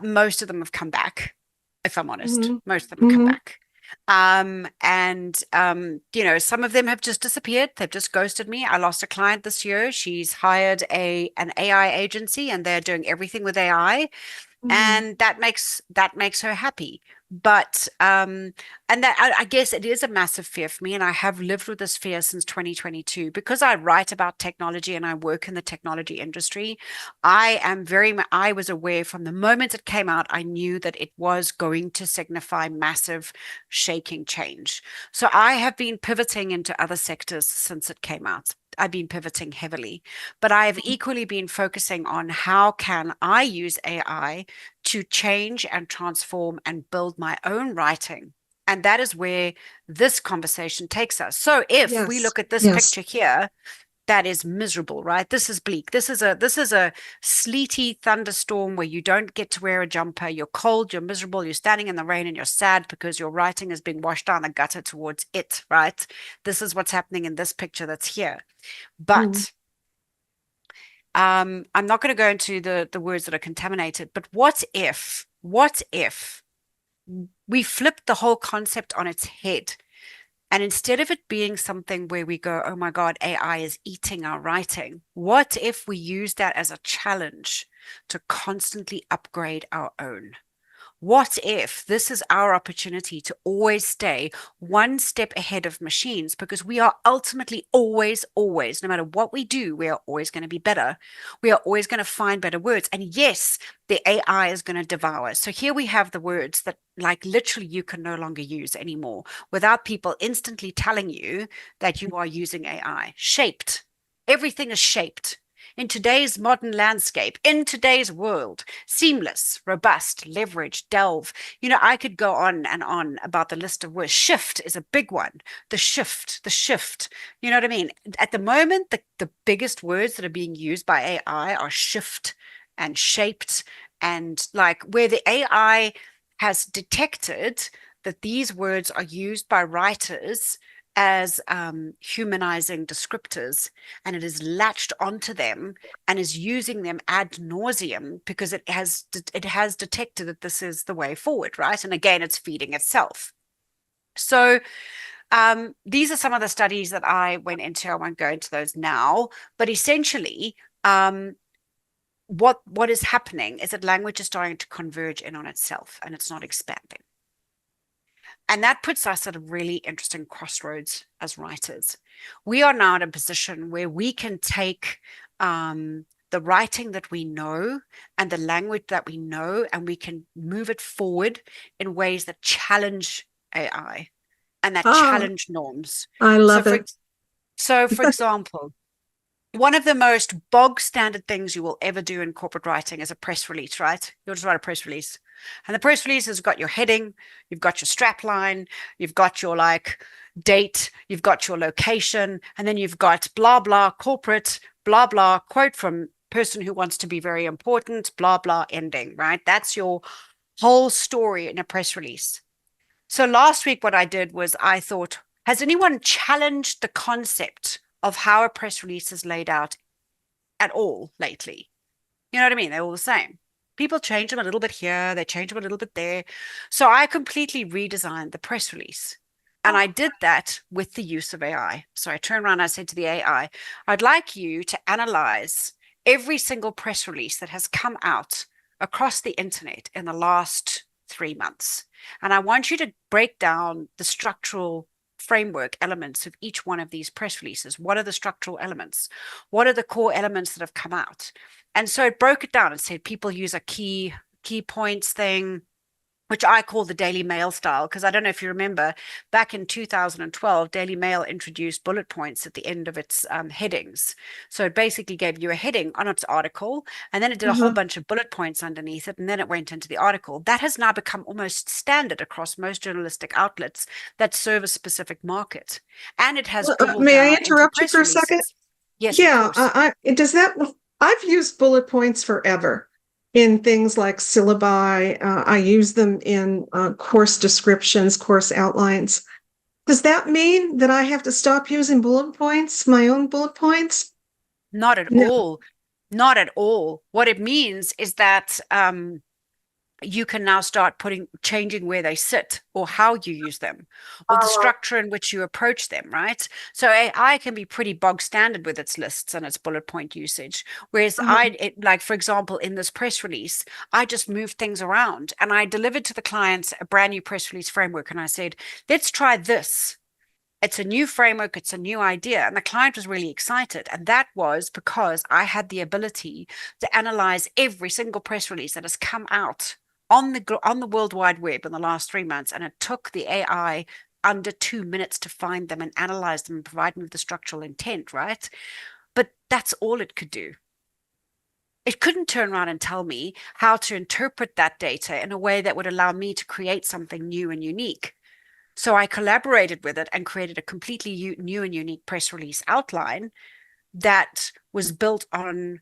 Most of them have come back, if I'm honest. Mm-hmm. Most of them have come Mm-hmm. back. Some of them have just disappeared. They've just ghosted me. I lost a client this year. She's hired an AI agency, and they're doing everything with AI, and that makes her happy. But and that I guess it is a massive fear for me, and I have lived with this fear since 2022 because I write about technology and I work in the technology industry. I was aware from the moment it came out. I knew that it was going to signify massive shaking change. So I have been pivoting into other sectors since it came out. I've been pivoting heavily, but I have equally been focusing on how can I use AI to change and transform and build my own writing. And that is where this conversation takes us. So if we Yes, look at this yes. picture here, that is miserable, right? This is bleak. This is a sleety thunderstorm where you don't get to wear a jumper. You're cold, you're miserable, you're standing in the rain, and you're sad because your writing is being washed down the gutter towards it, right? This is what's happening in this picture that's here. But I'm not going to go into the words that are contaminated, but what if we flip the whole concept on its head? And instead of it being something where we go, oh my God, AI is eating our writing, what if we use that as a challenge to constantly upgrade our own? What if this is our opportunity to always stay one step ahead of machines? Because we are ultimately always, no matter what we do, we are always going to be better. We are always going to find better words. And yes, the AI is going to devour. So here we have the words that like literally you can no longer use anymore without people instantly telling you that you are using AI. Shaped. Everything is shaped. In today's modern landscape, in today's world, seamless, robust, leverage, delve. I could go on and on about the list of words. Shift is a big one. The shift. You know what I mean? At the moment, the biggest words that are being used by AI are shift and shaped, and like where the AI has detected that these words are used by writers as humanizing descriptors, and it is latched onto them and is using them ad nauseum because it has detected that this is the way forward, right? And again, it's feeding itself. So these are some of the studies that I went into. I won't go into those now, but essentially, what is happening is that language is starting to converge in on itself, and it's not expanding. And that puts us at a really interesting crossroads as writers. We are now in a position where we can take the writing that we know and the language that we know, and we can move it forward in ways that challenge AI and that challenge norms. I love it. So for example, one of the most bog standard things you will ever do in corporate writing is a press release, right? You'll just write a press release. And the press release has got your heading, you've got your strap line, you've got your date, you've got your location, and then you've got blah, blah, corporate, blah, blah, quote from person who wants to be very important, blah, blah, ending, right? That's your whole story in a press release. So last week, what I did was I thought, has anyone challenged the concept of how a press release is laid out at all lately? You know what I mean? They're all the same. People change them a little bit here, they change them a little bit there. So I completely redesigned the press release. And I did that with the use of AI. So I turned around and I said to the AI, I'd like you to analyze every single press release that has come out across the internet in the last 3 months. And I want you to break down the structural framework elements of each one of these press releases. What are the structural elements? What are the core elements that have come out? And so it broke it down and said people use a key points thing, which I call the Daily Mail style, because I don't know if you remember, back in 2012, Daily Mail introduced bullet points at the end of its headings. So it basically gave you a heading on its article, and then it did a whole bunch of bullet points underneath it, and then it went into the article. That has now become almost standard across most journalistic outlets that serve a specific market. And it has may I interrupt you for a second? Yes, yeah, of course. I've used bullet points forever in things like syllabi. I use them in course descriptions, course outlines. Does that mean that I have to stop using bullet points, my own bullet points? Not at all. Not at all. What it means is that you can now start changing where they sit or how you use them or the structure in which you approach them, right? So AI can be pretty bog standard with its lists and its bullet point usage. Whereas like, for example, in this press release, I just moved things around and I delivered to the clients a brand new press release framework. And I said, let's try this. It's a new framework. It's a new idea. And the client was really excited. And that was because I had the ability to analyze every single press release that has come out on the World Wide Web in the last 3 months, and it took the AI under 2 minutes to find them and analyze them and provide me with the structural intent, right? But that's all it could do. It couldn't turn around and tell me how to interpret that data in a way that would allow me to create something new and unique. So I collaborated with it and created a completely new and unique press release outline that was built on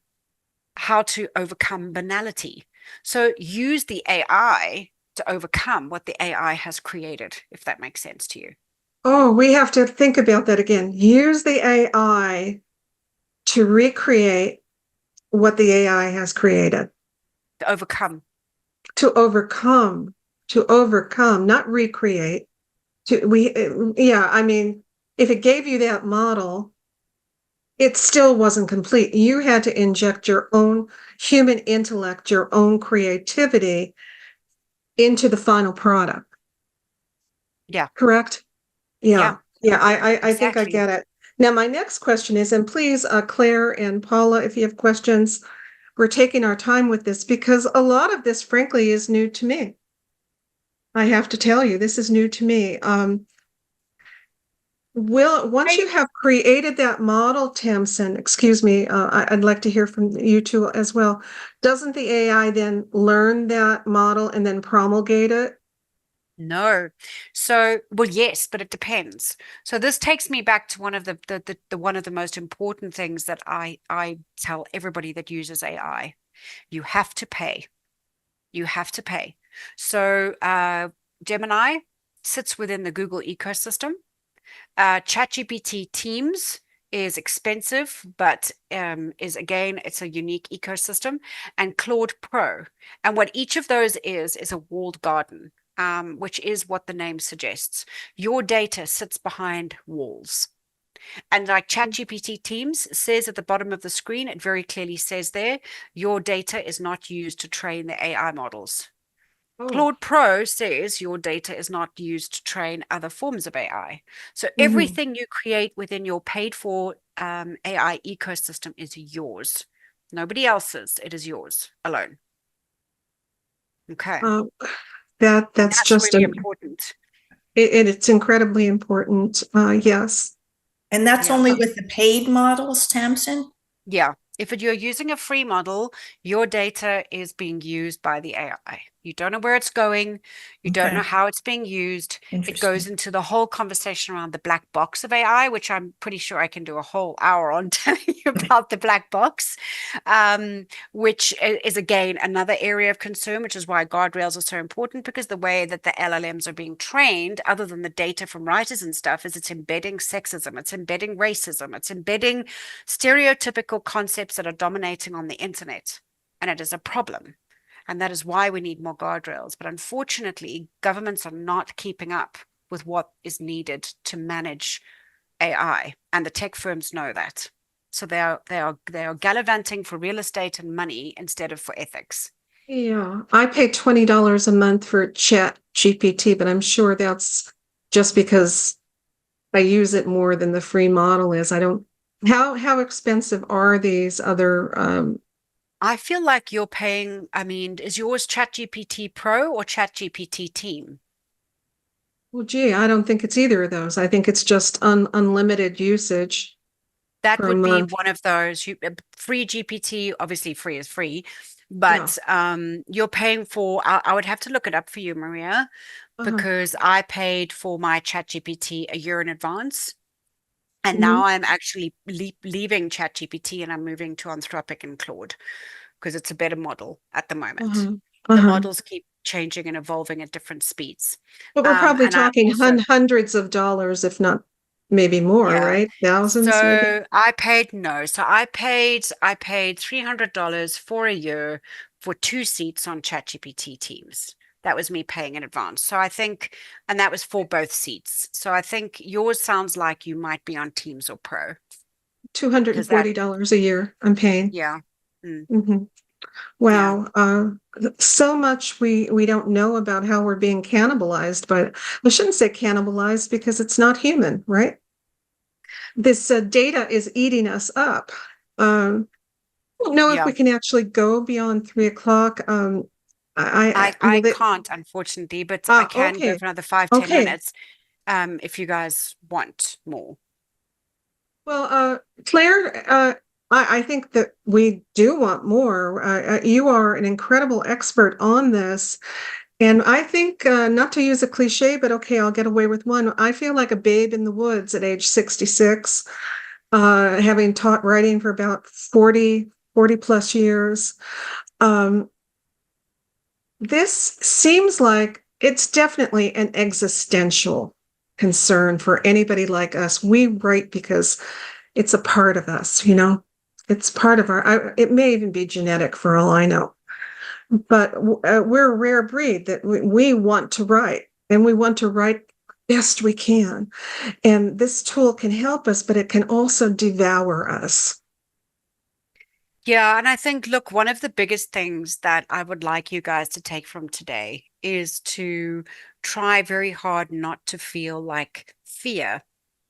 how to overcome banality. So use the AI to overcome what the AI has created, if that makes sense to you. Oh, we have to think about that again. Use the AI to recreate what the AI has created. To overcome. To overcome, not recreate. I mean, if it gave you that model, it still wasn't complete. You had to inject your own human intellect, your own creativity into the final product. Yeah. Correct? Yeah. I Exactly. think I get it. Now, my next question is, and please, Claire and Paula, if you have questions, we're taking our time with this because a lot of this, frankly, is new to me. I have to tell you, this is new to me. Once you have created that model, Tamsin, excuse me, I'd like to hear from you two as well. Doesn't the AI then learn that model and then promulgate it? No. So, well, yes, but it depends. So this takes me back to one of the one of the most important things that I tell everybody that uses AI. You have to pay. You have to pay. So Gemini sits within the Google ecosystem. ChatGPT Teams is expensive, but it's a unique ecosystem, and Claude Pro. And what each of those is a walled garden, which is what the name suggests. Your data sits behind walls. And like ChatGPT Teams says at the bottom of the screen, it very clearly says there, your data is not used to train the AI models. Oh. Claude Pro says your data is not used to train other forms of AI. So Mm-hmm. everything you create within your paid for AI ecosystem is yours. Nobody else's. It is yours alone. Okay. That's just really important. It's incredibly important. Yes. And that's Yeah. only with the paid models, Tamsin? Yeah. If you're using a free model, your data is being used by the AI. You don't know where it's going. You don't Okay. know how it's being used. It Interesting. goes into the whole conversation around the black box of AI, which I'm pretty sure I can do a whole hour on telling you about the black box, which is, again, another area of concern, which is why guardrails are so important, because the way that the LLMs are being trained, other than the data from writers and stuff, is it's embedding sexism, it's embedding racism, it's embedding stereotypical concepts that are dominating on the internet. And it is a problem. And that is why we need more guardrails. But unfortunately, governments are not keeping up with what is needed to manage AI. And the tech firms know that. So they are gallivanting for real estate and money instead of for ethics. Yeah. I pay $20 a month for Chat GPT, but I'm sure that's just because I use it more than the free model is. I don't how expensive are these other I feel like you're paying, I mean, is yours ChatGPT Pro or ChatGPT Team? well, gee, I don't think it's either of those. I think it's just unlimited usage That per would be month. one of those. Free GPT, obviously free is free, but you're paying for, I would have to look it up for you, Maria, because I paid for my ChatGPT a year in advance. And now I'm actually leaving ChatGPT and I'm moving to Anthropic and Claude because it's a better model at the moment. The models keep changing and evolving at different speeds. But we're probably and I talking also- hundreds of dollars, if not maybe more, Yeah. right? Thousands, maybe. So I paid $300 for a year for 2 seats on ChatGPT Teams. That was me paying in advance. So I think, and that was for both seats. So I think yours sounds like you might be on Teams or Pro. $240 a year I'm paying. Yeah. Wow. So much we don't know about how we're being cannibalized, but I shouldn't say cannibalized because it's not human, right? This data is eating us up. I don't know if we can actually go beyond 3 o'clock. I can't, unfortunately, but I can go for another 5-10 minutes if you guys want more. Well, Claire, I think that we do want more. You are an incredible expert on this. And I think, not to use a cliche, but okay, I'll get away with one. I feel like a babe in the woods at age 66, having taught writing for about 40 plus years. This seems like it's definitely an existential concern for anybody like us. We write because it's a part of us, it's part of it may even be genetic for all I know, but we're a rare breed that we want to write, and we want to write best we can. And this tool can help us, but it can also devour us. Yeah, and I think, look, one of the biggest things that I would like you guys to take from today is to try very hard not to feel like fear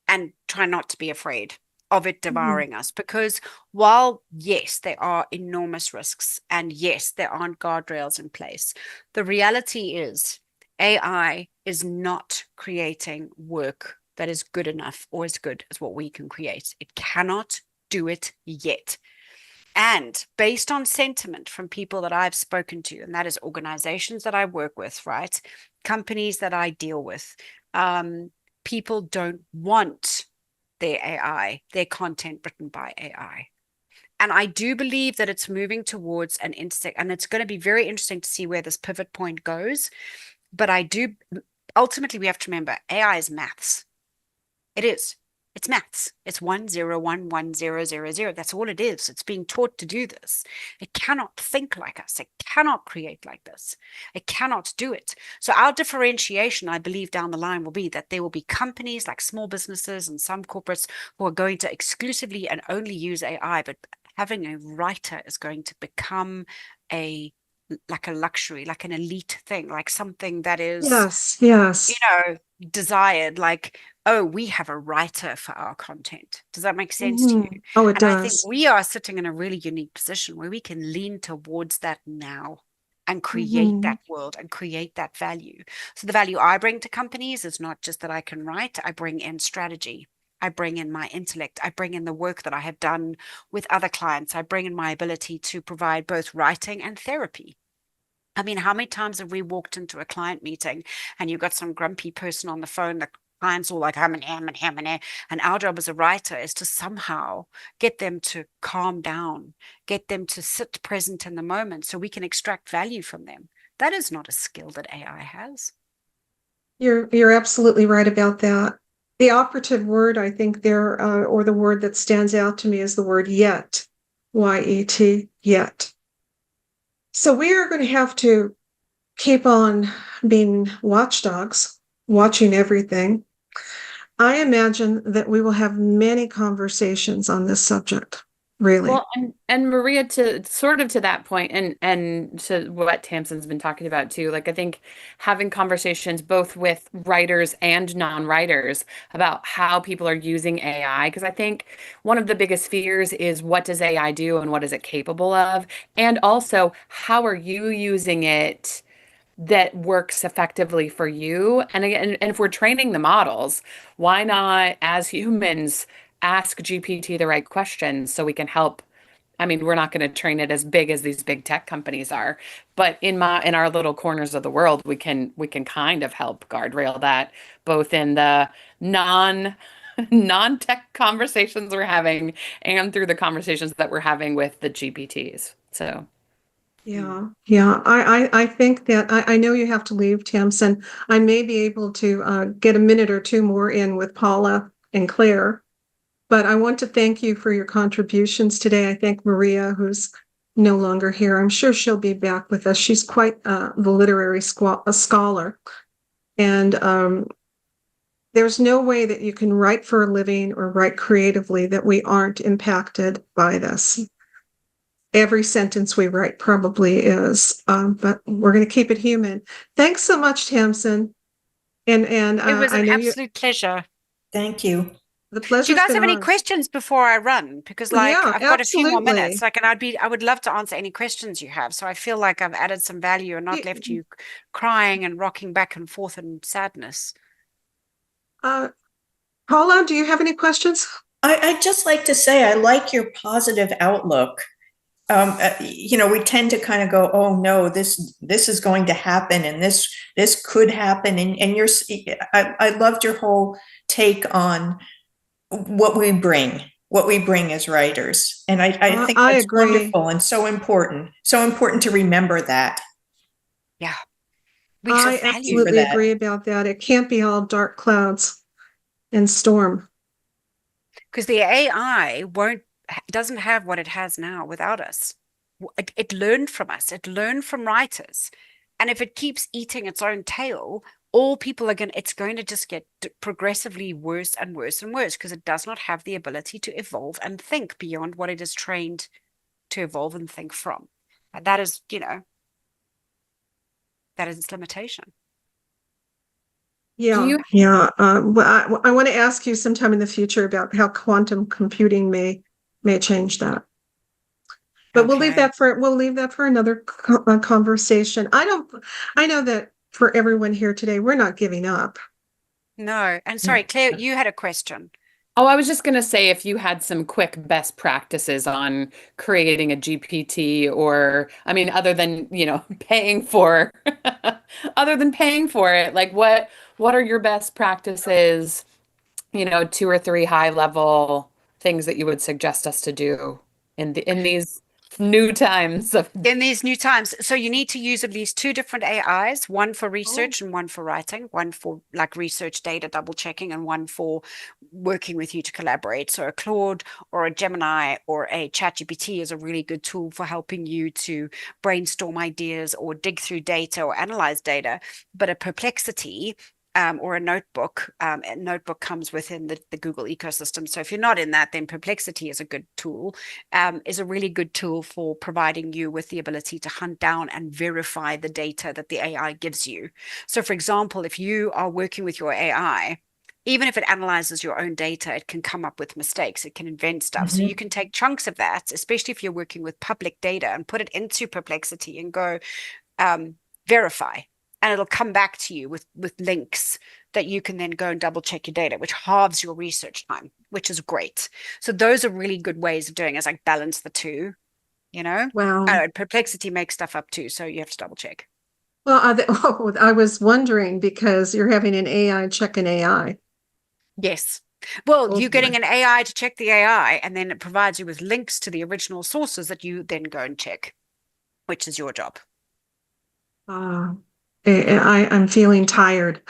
and try not to be afraid of it devouring us. Because while, yes, there are enormous risks and yes, there aren't guardrails in place, the reality is AI is not creating work that is good enough or as good as what we can create. It cannot do it yet. And based on sentiment from people that I've spoken to, and that is organizations that I work with, right? Companies that I deal with, people don't want their AI, their content written by AI. And I do believe that it's moving towards an intersect, and it's going to be very interesting to see where this pivot point goes. But ultimately, we have to remember AI is maths. It is. It's maths. It's 1011000. That's all it is. It's being taught to do this. It cannot think like us. It cannot create like this. It cannot do it. So our differentiation, I believe, down the line will be that there will be companies like small businesses and some corporates who are going to exclusively and only use AI, but having a writer is going to become like a luxury, like an elite thing, like something that is, Yes. desired, like, oh, we have a writer for our content. Does that make sense to you? Oh, it And I think does. we are sitting in a really unique position where we can lean towards that now and create Mhm. that world and create that value. So the value I bring to companies is not just that I can write, I bring in strategy. I bring in my intellect. I bring in the work that I have done with other clients. I bring in my ability to provide both writing and therapy. I mean, how many times have we walked into a client meeting and you've got some grumpy person on the phone, the client's all like, and our job as a writer is to somehow get them to calm down, get them to sit present in the moment so we can extract value from them. That is not a skill that AI has. You're absolutely right about that. The operative word, I think there, or the word that stands out to me is the word yet, Y-E-T, yet. So we are going to have to keep on being watchdogs, watching everything. I imagine that we will have many conversations on this subject, really. Well, and Maria, to sort of to that point, and to what Tamsin's been talking about too, like I think having conversations both with writers and non-writers about how people are using AI, because I think one of the biggest fears is what does AI do and what is it capable of, and also how are you using it that works effectively for you. And again, and if we're training the models, why not, as humans, ask GPT the right questions so we can help? I mean, we're not going to train it as big as these big tech companies are, but in our little corners of the world, we can kind of help guardrail that, both in the non-tech conversations we're having and through the conversations that we're having with the GPTs. So Yeah. I think that I know you have to leave, Tamsin. I may be able to get a minute or two more in with Paula and Claire, but I want to thank you for your contributions today. I thank Maria, who's no longer here. I'm sure she'll be back with us. She's quite the literary scholar. And there's no way that you can write for a living or write creatively that we aren't impacted by this. Every sentence we write probably is, but we're going to keep it human. Thanks so much, Tamsin. And It was I an know absolute pleasure. Thank you. the Do you pleasure's guys been have any ours. questions before I run? Because like Yeah, I've got a few more absolutely. minutes. Like, and I would love to answer any questions you have. So I feel like I've added some value and not left you crying and rocking back and forth in sadness. Uh, Paula, do you have any questions? I'd just like to say I like your positive outlook. We tend to kind of go, oh no, this is going to happen, and this could happen, and I loved your whole take on what we bring as writers, and I think I that's agree. wonderful and so important to remember that. Yeah. We I have value. for absolutely that. agree about that. It can't be all dark clouds and storm. Because the AI doesn't have what it has now without us. It learned from us. It learned from writers. And if it keeps eating its own tail, all people are it's going to just get progressively worse and worse and worse because it does not have the ability to evolve and think beyond what it is trained to evolve and think from. And that is, that is its limitation. Yeah, you yeah. Well, I want to ask you sometime in the future about how quantum computing may change that. But we'll leave Okay. that for another conversation. I know that for everyone here today, we're not giving up. No. And sorry, Claire, you had a question. Oh, I was just going to say if you had some quick best practices on creating a GPT or, I mean, other than, paying for, other than paying for it, like what are your best practices, 2 or 3 high level things that you would suggest us to do in these New times. In these new times. So you need to use at least 2 different AIs, one for research Oh. and one for writing, one for like research data double checking and one for working with you to collaborate. So a Claude or a Gemini or a ChatGPT is a really good tool for helping you to brainstorm ideas or dig through data or analyze data. But a Perplexity or a notebook. A notebook comes within the Google ecosystem. So if you're not in that, then Perplexity is a good tool, is a really good tool for providing you with the ability to hunt down and verify the data that the AI gives you. So for example, if you are working with your AI, even if it analyzes your own data, it can come up with mistakes. It can invent stuff. So you can take chunks of that, especially if you're working with public data, and put it into Perplexity and go verify. And it'll come back to you with links that you can then go and double check your data, which halves your research time, which is great. So those are really good ways of doing it, like balance the two, you know? Wow. Perplexity makes stuff up too, so you have to double check. Well, I was wondering because you're having an AI check an AI. Yes. Well, Oh, you're getting boy. an AI to check the AI, and then it provides you with links to the original sources that you then go and check, which is your job. I'm feeling tired.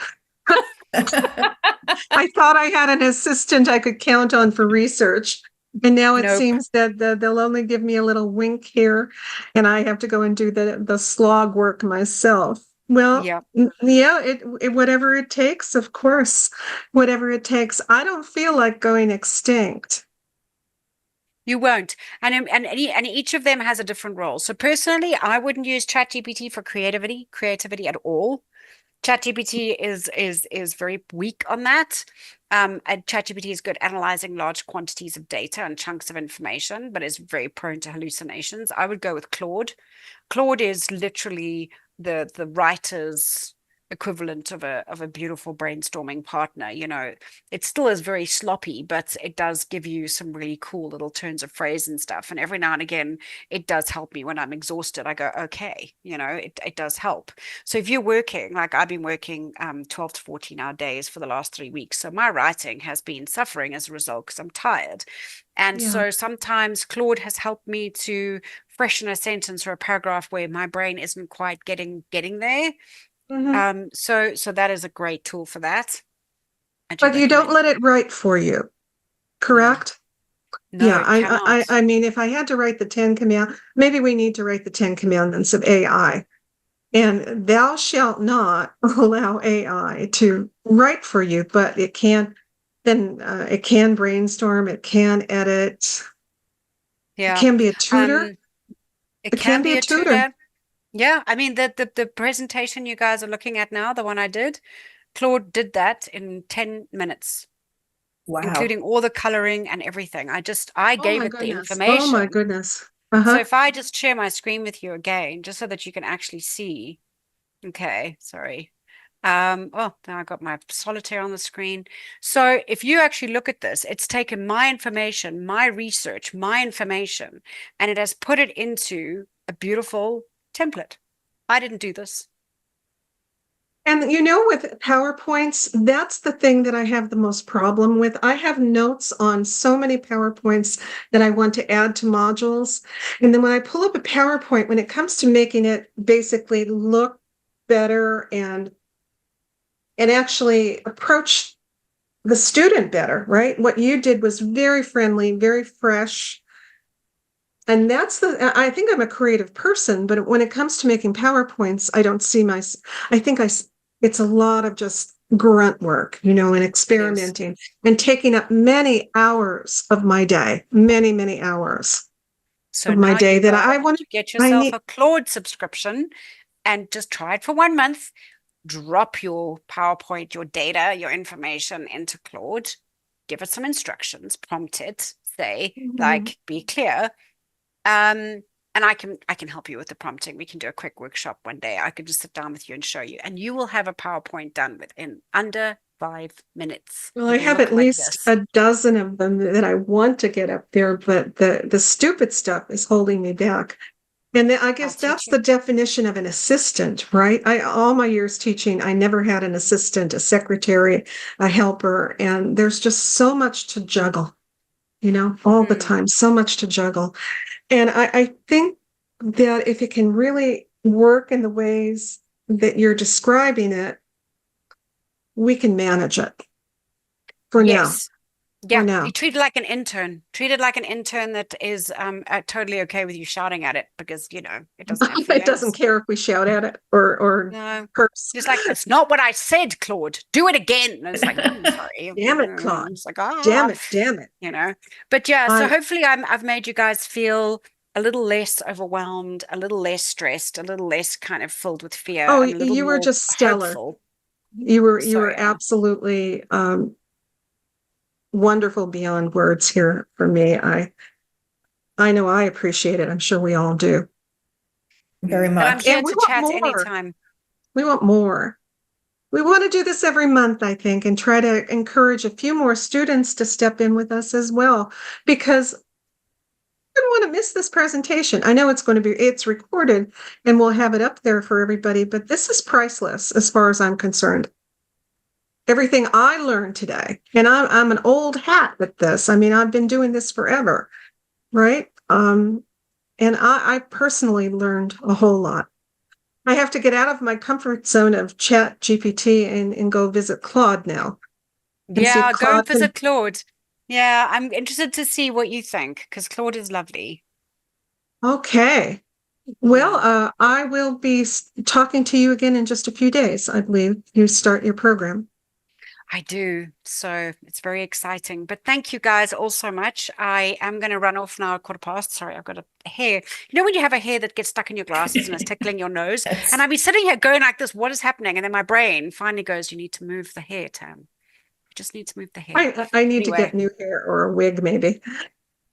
I thought I had an assistant I could count on for research. And now it Nope. seems that they'll only give me a little wink here, and I have to go and do the slog work myself. Well, Yeah. yeah, whatever it takes, of course, whatever it takes. I don't feel like going extinct. You won't. And each of them has a different role. So personally, I wouldn't use ChatGPT for creativity at all. ChatGPT is very weak on that. And ChatGPT is good analyzing large quantities of data and chunks of information, but is very prone to hallucinations. I would go with Claude. Claude is literally the writer's equivalent of a beautiful brainstorming partner. You know, it still is very sloppy, but it does give you some really cool little turns of phrase and stuff. And every now and again, it does help me when I'm exhausted. I go, okay, you know, it does help. So if you're working, like I've been working 12 to 14-hour days for the last 3 weeks. So my writing has been suffering as a result because I'm tired. And Yeah. so sometimes Claude has helped me to freshen a sentence or a paragraph where my brain isn't quite getting there. Mhm. So that is a great tool for that. I do But you don't recommend. let it write for you, correct? No, Yeah, it cannot. I mean, if I had to write the 10 command, maybe we need to write the 10 commandments of AI. And thou shalt not allow AI to write for you, but it can. Then it can brainstorm. It can edit. It Yeah. can be a tutor. It It can can be be a a tutor. tutor. Yeah, I mean the presentation you guys are looking at now, the one I did, Claude did that in 10 minutes, Wow. including all the coloring and everything. I Oh gave my it the goodness. Oh my information. goodness. So Uh-huh. if I just share my screen with you again, just so that you can actually see. Okay, sorry. Oh, now I got my solitaire on the screen. So if you actually look at this, it's taken my information, my research, my information, and it has put it into a beautiful template. I didn't do this. And you know, with PowerPoints, that's the thing that I have the most problem with. I have notes on so many PowerPoints that I want to add to modules. And then when I pull up a PowerPoint, when it comes to making it basically look better and actually approach the student better, right? What you did was very friendly, very fresh. And I think I'm a creative person, but when it comes to making PowerPoints, I don't see it's a lot of just grunt work, you know, and experimenting and taking up many hours of my day, many, many hours So of my now day you that got I want to get I yourself need. a Claude subscription and just try it for 1 month. Drop your PowerPoint, your data, your information into Claude. Give it some instructions, prompt it, say, like, be clear. And I can help you with the prompting. We can do a quick workshop one day. I could just sit down with you and show you, and you will have a PowerPoint done within under 5 minutes. Well, I have at least a dozen of them that I want to get up there, but the stupid stuff is holding me back. And I guess that's the definition of an assistant, right? All my years teaching, I never had an assistant, a secretary, a helper, and there's just so much to juggle. all the time, so much to juggle. And I think that if it can really work in the ways that you're describing it, we can manage it for now. Yeah, now. you treat it like an intern. Treat it like an intern that is totally okay with you shouting at it because, it doesn't have It feelings. doesn't care if we shout at it or No. curse. Just like, that's not what I said, Claude. Do it again. And it's like, sorry. Damn it, Claude. It's like, Damn it. But yeah, so hopefully I've made you guys feel a little less overwhelmed, a little less stressed, a little less kind of filled with fear. Oh, and a little you were more just stellar. hopeful. You were yeah. absolutely wonderful beyond words here for me. I know I appreciate it. I'm sure we all do. Very But I'm much. here And we to want chat more. anytime. We want more. We want to do this every month, I think, and try to encourage a few more students to step in with us as well, because I don't want to miss this presentation. I know it's recorded and we'll have it up there for everybody, but this is priceless as far as I'm concerned. Everything I learned today, and I'm an old hat at this. I mean, I've been doing this forever, right? And I personally learned a whole lot. I have to get out of my comfort zone of Chat GPT and go visit Claude now. Yeah, go visit Claude. Yeah, I'm interested to see what you think because Claude is lovely. Okay. Well, I will be talking to you again in just a few days. I believe you start your program. I do. So it's very exciting. But thank you guys all so much. I am going to run off now at 1:15. Sorry, I've got a hair. When you have a hair that gets stuck in your glasses and it's tickling your nose? Yes. And I'll be sitting here going like this, what is happening? And then my brain finally goes, you need to move the hair, Tam. You just need to move the hair. I need to get new hair or a wig, maybe.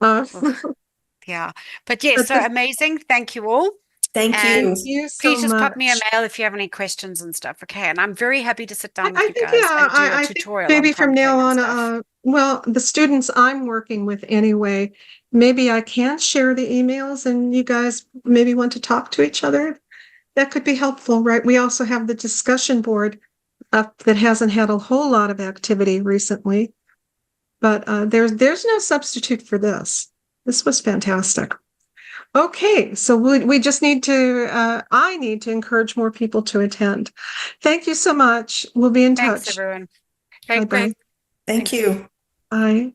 Yeah. But yes, so amazing. Thank you all. Thank you so Please just much. pop me a mail if you have any questions and stuff. Okay. And I'm very happy to sit down with I you think, guys yeah, and do a I tutorial. think maybe on from now prompting and on, stuff. well, the students I'm working with anyway, maybe I can share the emails and you guys maybe want to talk to each other. That could be helpful, right? We also have the discussion board up that hasn't had a whole lot of activity recently, but there's no substitute for this. This was fantastic. Okay, so we just need to, I need to encourage more people to attend. Thank you so much. We'll be in Thanks, touch. everyone. Bye-bye. Great. Thank you. Bye.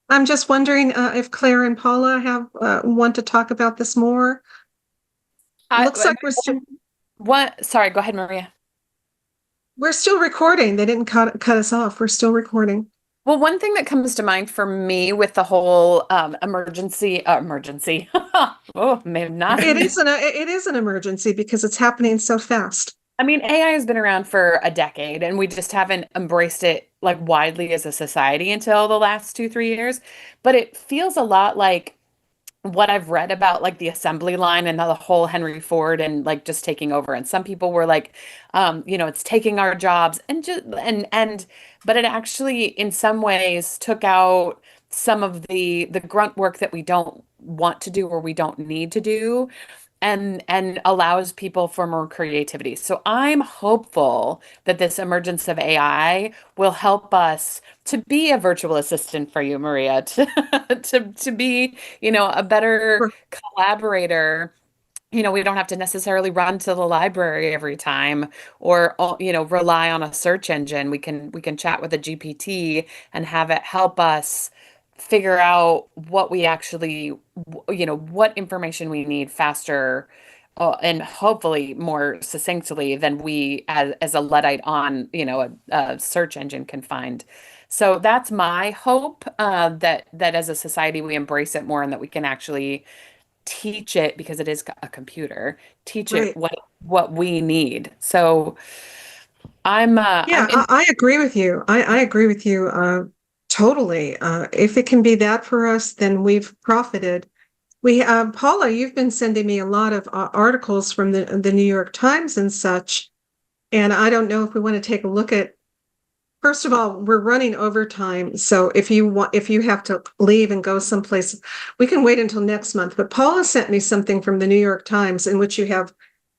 I'm just wondering if Claire and Paula want to talk about this more. Looks like Sorry, go ahead, Maria. we're still recording. They didn't cut us off. We're still recording. Well, one thing that comes to mind for me with the whole emergency. Oh, maybe not. It is an emergency because it's happening so fast. I mean, AI has been around for a decade and we just haven't embraced it like widely as a society until the last 2-3 years. But it feels a lot like what I've read about like the assembly line and the whole Henry Ford and like just taking over. And some people were like, it's taking our jobs but it actually in some ways took out some of the grunt work that we don't want to do or we don't need to do and allows people for more creativity. So I'm hopeful that this emergence of AI will help us to be a virtual assistant for you, Maria, to be, a better collaborator. We don't have to necessarily run to the library every time or, rely on a search engine. We can chat with a GPT and have it help us figure out what we actually, what information we need faster and hopefully more succinctly than we as a Luddite on, a search engine can find. So that's my hope that as a society we embrace it more and that we can actually teach it because it is a computer, teach it what we need. So I agree with you. I agree with you. Totally. If it can be that for us, then we've profited. Paula, you've been sending me a lot of articles from the New York Times and such, and I don't know if we want to take a look at. First of all, we're running overtime, so if you have to leave and go someplace, we can wait until next month. But Paula sent me something from the New York Times in which you have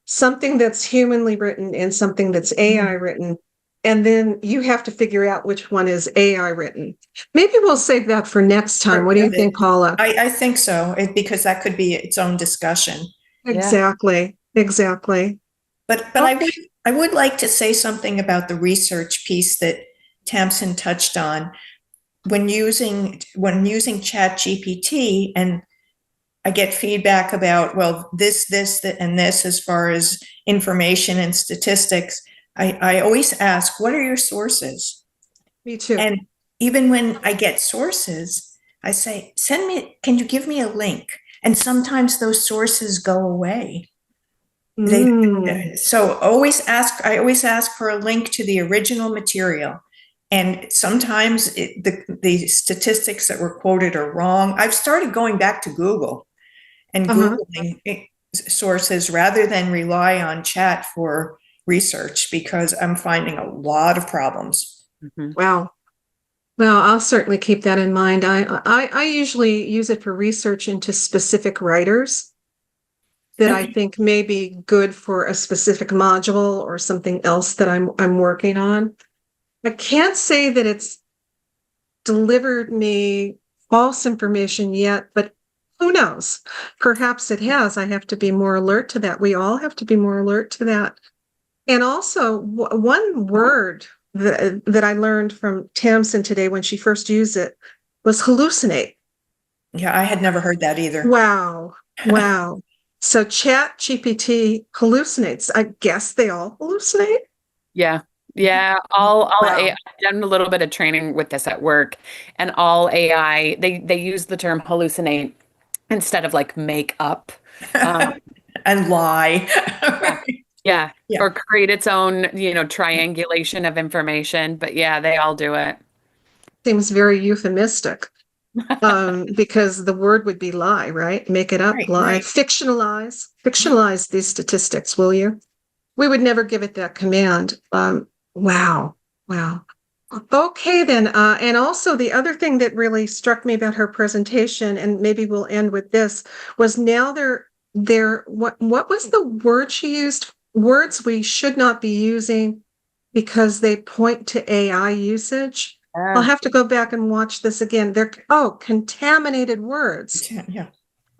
something that's humanly written and something that's AI written. and then you have to figure out which one is AI written. Maybe we'll save that for next time. What do you think, Paula? I think so, because that could be its own discussion. Exactly. Exactly. But I would like to say something about the research piece that Tamsin touched on. When using ChatGPT, and I get feedback about, well, this, and this as far as information and statistics, I always ask, what are your sources? Me too. And even when I get sources, I say, can you give me a link? And sometimes those sources go away. So I always ask for a link to the original material. And sometimes the statistics that were quoted are wrong. I've started going back to Google and Googling sources rather than rely on chat for research, because I'm finding a lot of problems. Wow. Well, I'll certainly keep that in mind. I usually use it for research into specific writers that I think may be good for a specific module or something else that I'm working on. I can't say that it's delivered me false information yet, but who knows? Perhaps it has. I have to be more alert to that. We all have to be more alert to that. And also, one word that I learned from Tamsin today when she first used it was hallucinate. Yeah, I had never heard that either. Wow. Wow. So ChatGPT hallucinates. I guess they all hallucinate. Yeah. Yeah. All AI, I've done a little bit of training with this at work, and all AI, they use the term hallucinate instead of like make up. And lie. Yeah. Or create its own, triangulation of information. But yeah, they all do it. Seems very euphemistic. Because the word would be lie, right? Make it up, lie, fictionalize these statistics, will you? We would never give it that command. Wow. Okay, then. And also the other thing that really struck me about her presentation, and maybe we'll end with this, was now what was the word she used? Words we should not be using because they point to AI usage. I'll have to go back and watch this again. Contaminated words. Yeah.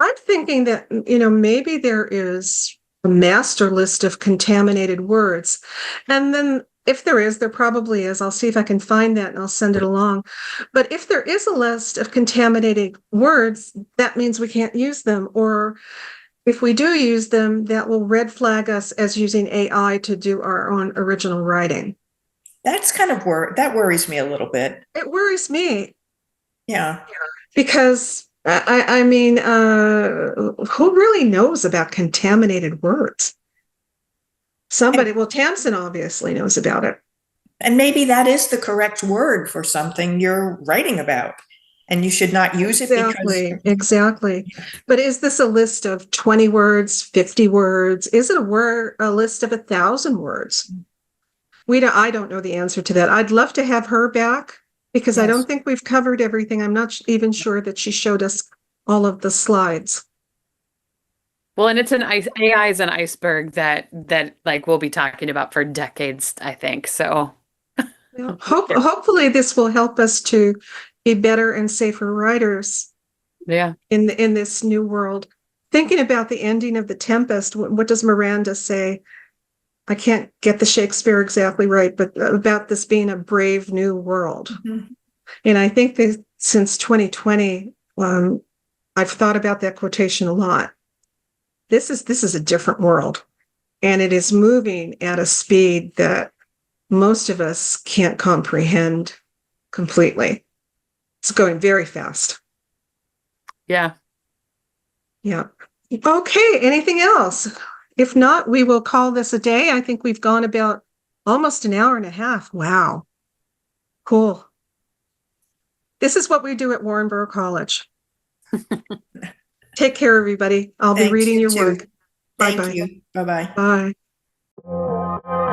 I'm thinking that, maybe there is a master list of contaminated words. And then if there probably is. I'll see if I can find that and I'll send it along. But if there is a list of contaminated words, that means we can't use them. Or if we do use them, that will red flag us as using AI to do our own original writing. That's kind of that worries me a little bit. It worries me. Yeah. Because I mean, who really knows about contaminated words? Tamsin obviously knows about it. And maybe that is the correct word for something you're writing about, and you should not use it because... Exactly. But is this a list of 20 words, 50 words? Is it a list of 1,000 words? I don't know the answer to that. I'd love to have her back because I don't think we've covered everything. I'm not even sure that she showed us all of the slides. Well, and AI is an iceberg that like we'll be talking about for decades, I think. So hopefully this will help us to be better and safer writers. Yeah. In this new world. Thinking about the ending of The Tempest, what does Miranda say? I can't get the Shakespeare exactly right, but about this being a brave new world. Mm-hmm. And I think that since 2020, I've thought about that quotation a lot. This is a different world, and it is moving at a speed that most of us can't comprehend completely. It's going very fast. Yeah. Yeah. Okay. Anything else? If not, we will call this a day. I think we've gone about almost an hour and a half. Wow. Cool. This is what we do at Warnborough College. Take care, everybody. I'll be reading your work. Thank you. Bye-bye. Bye.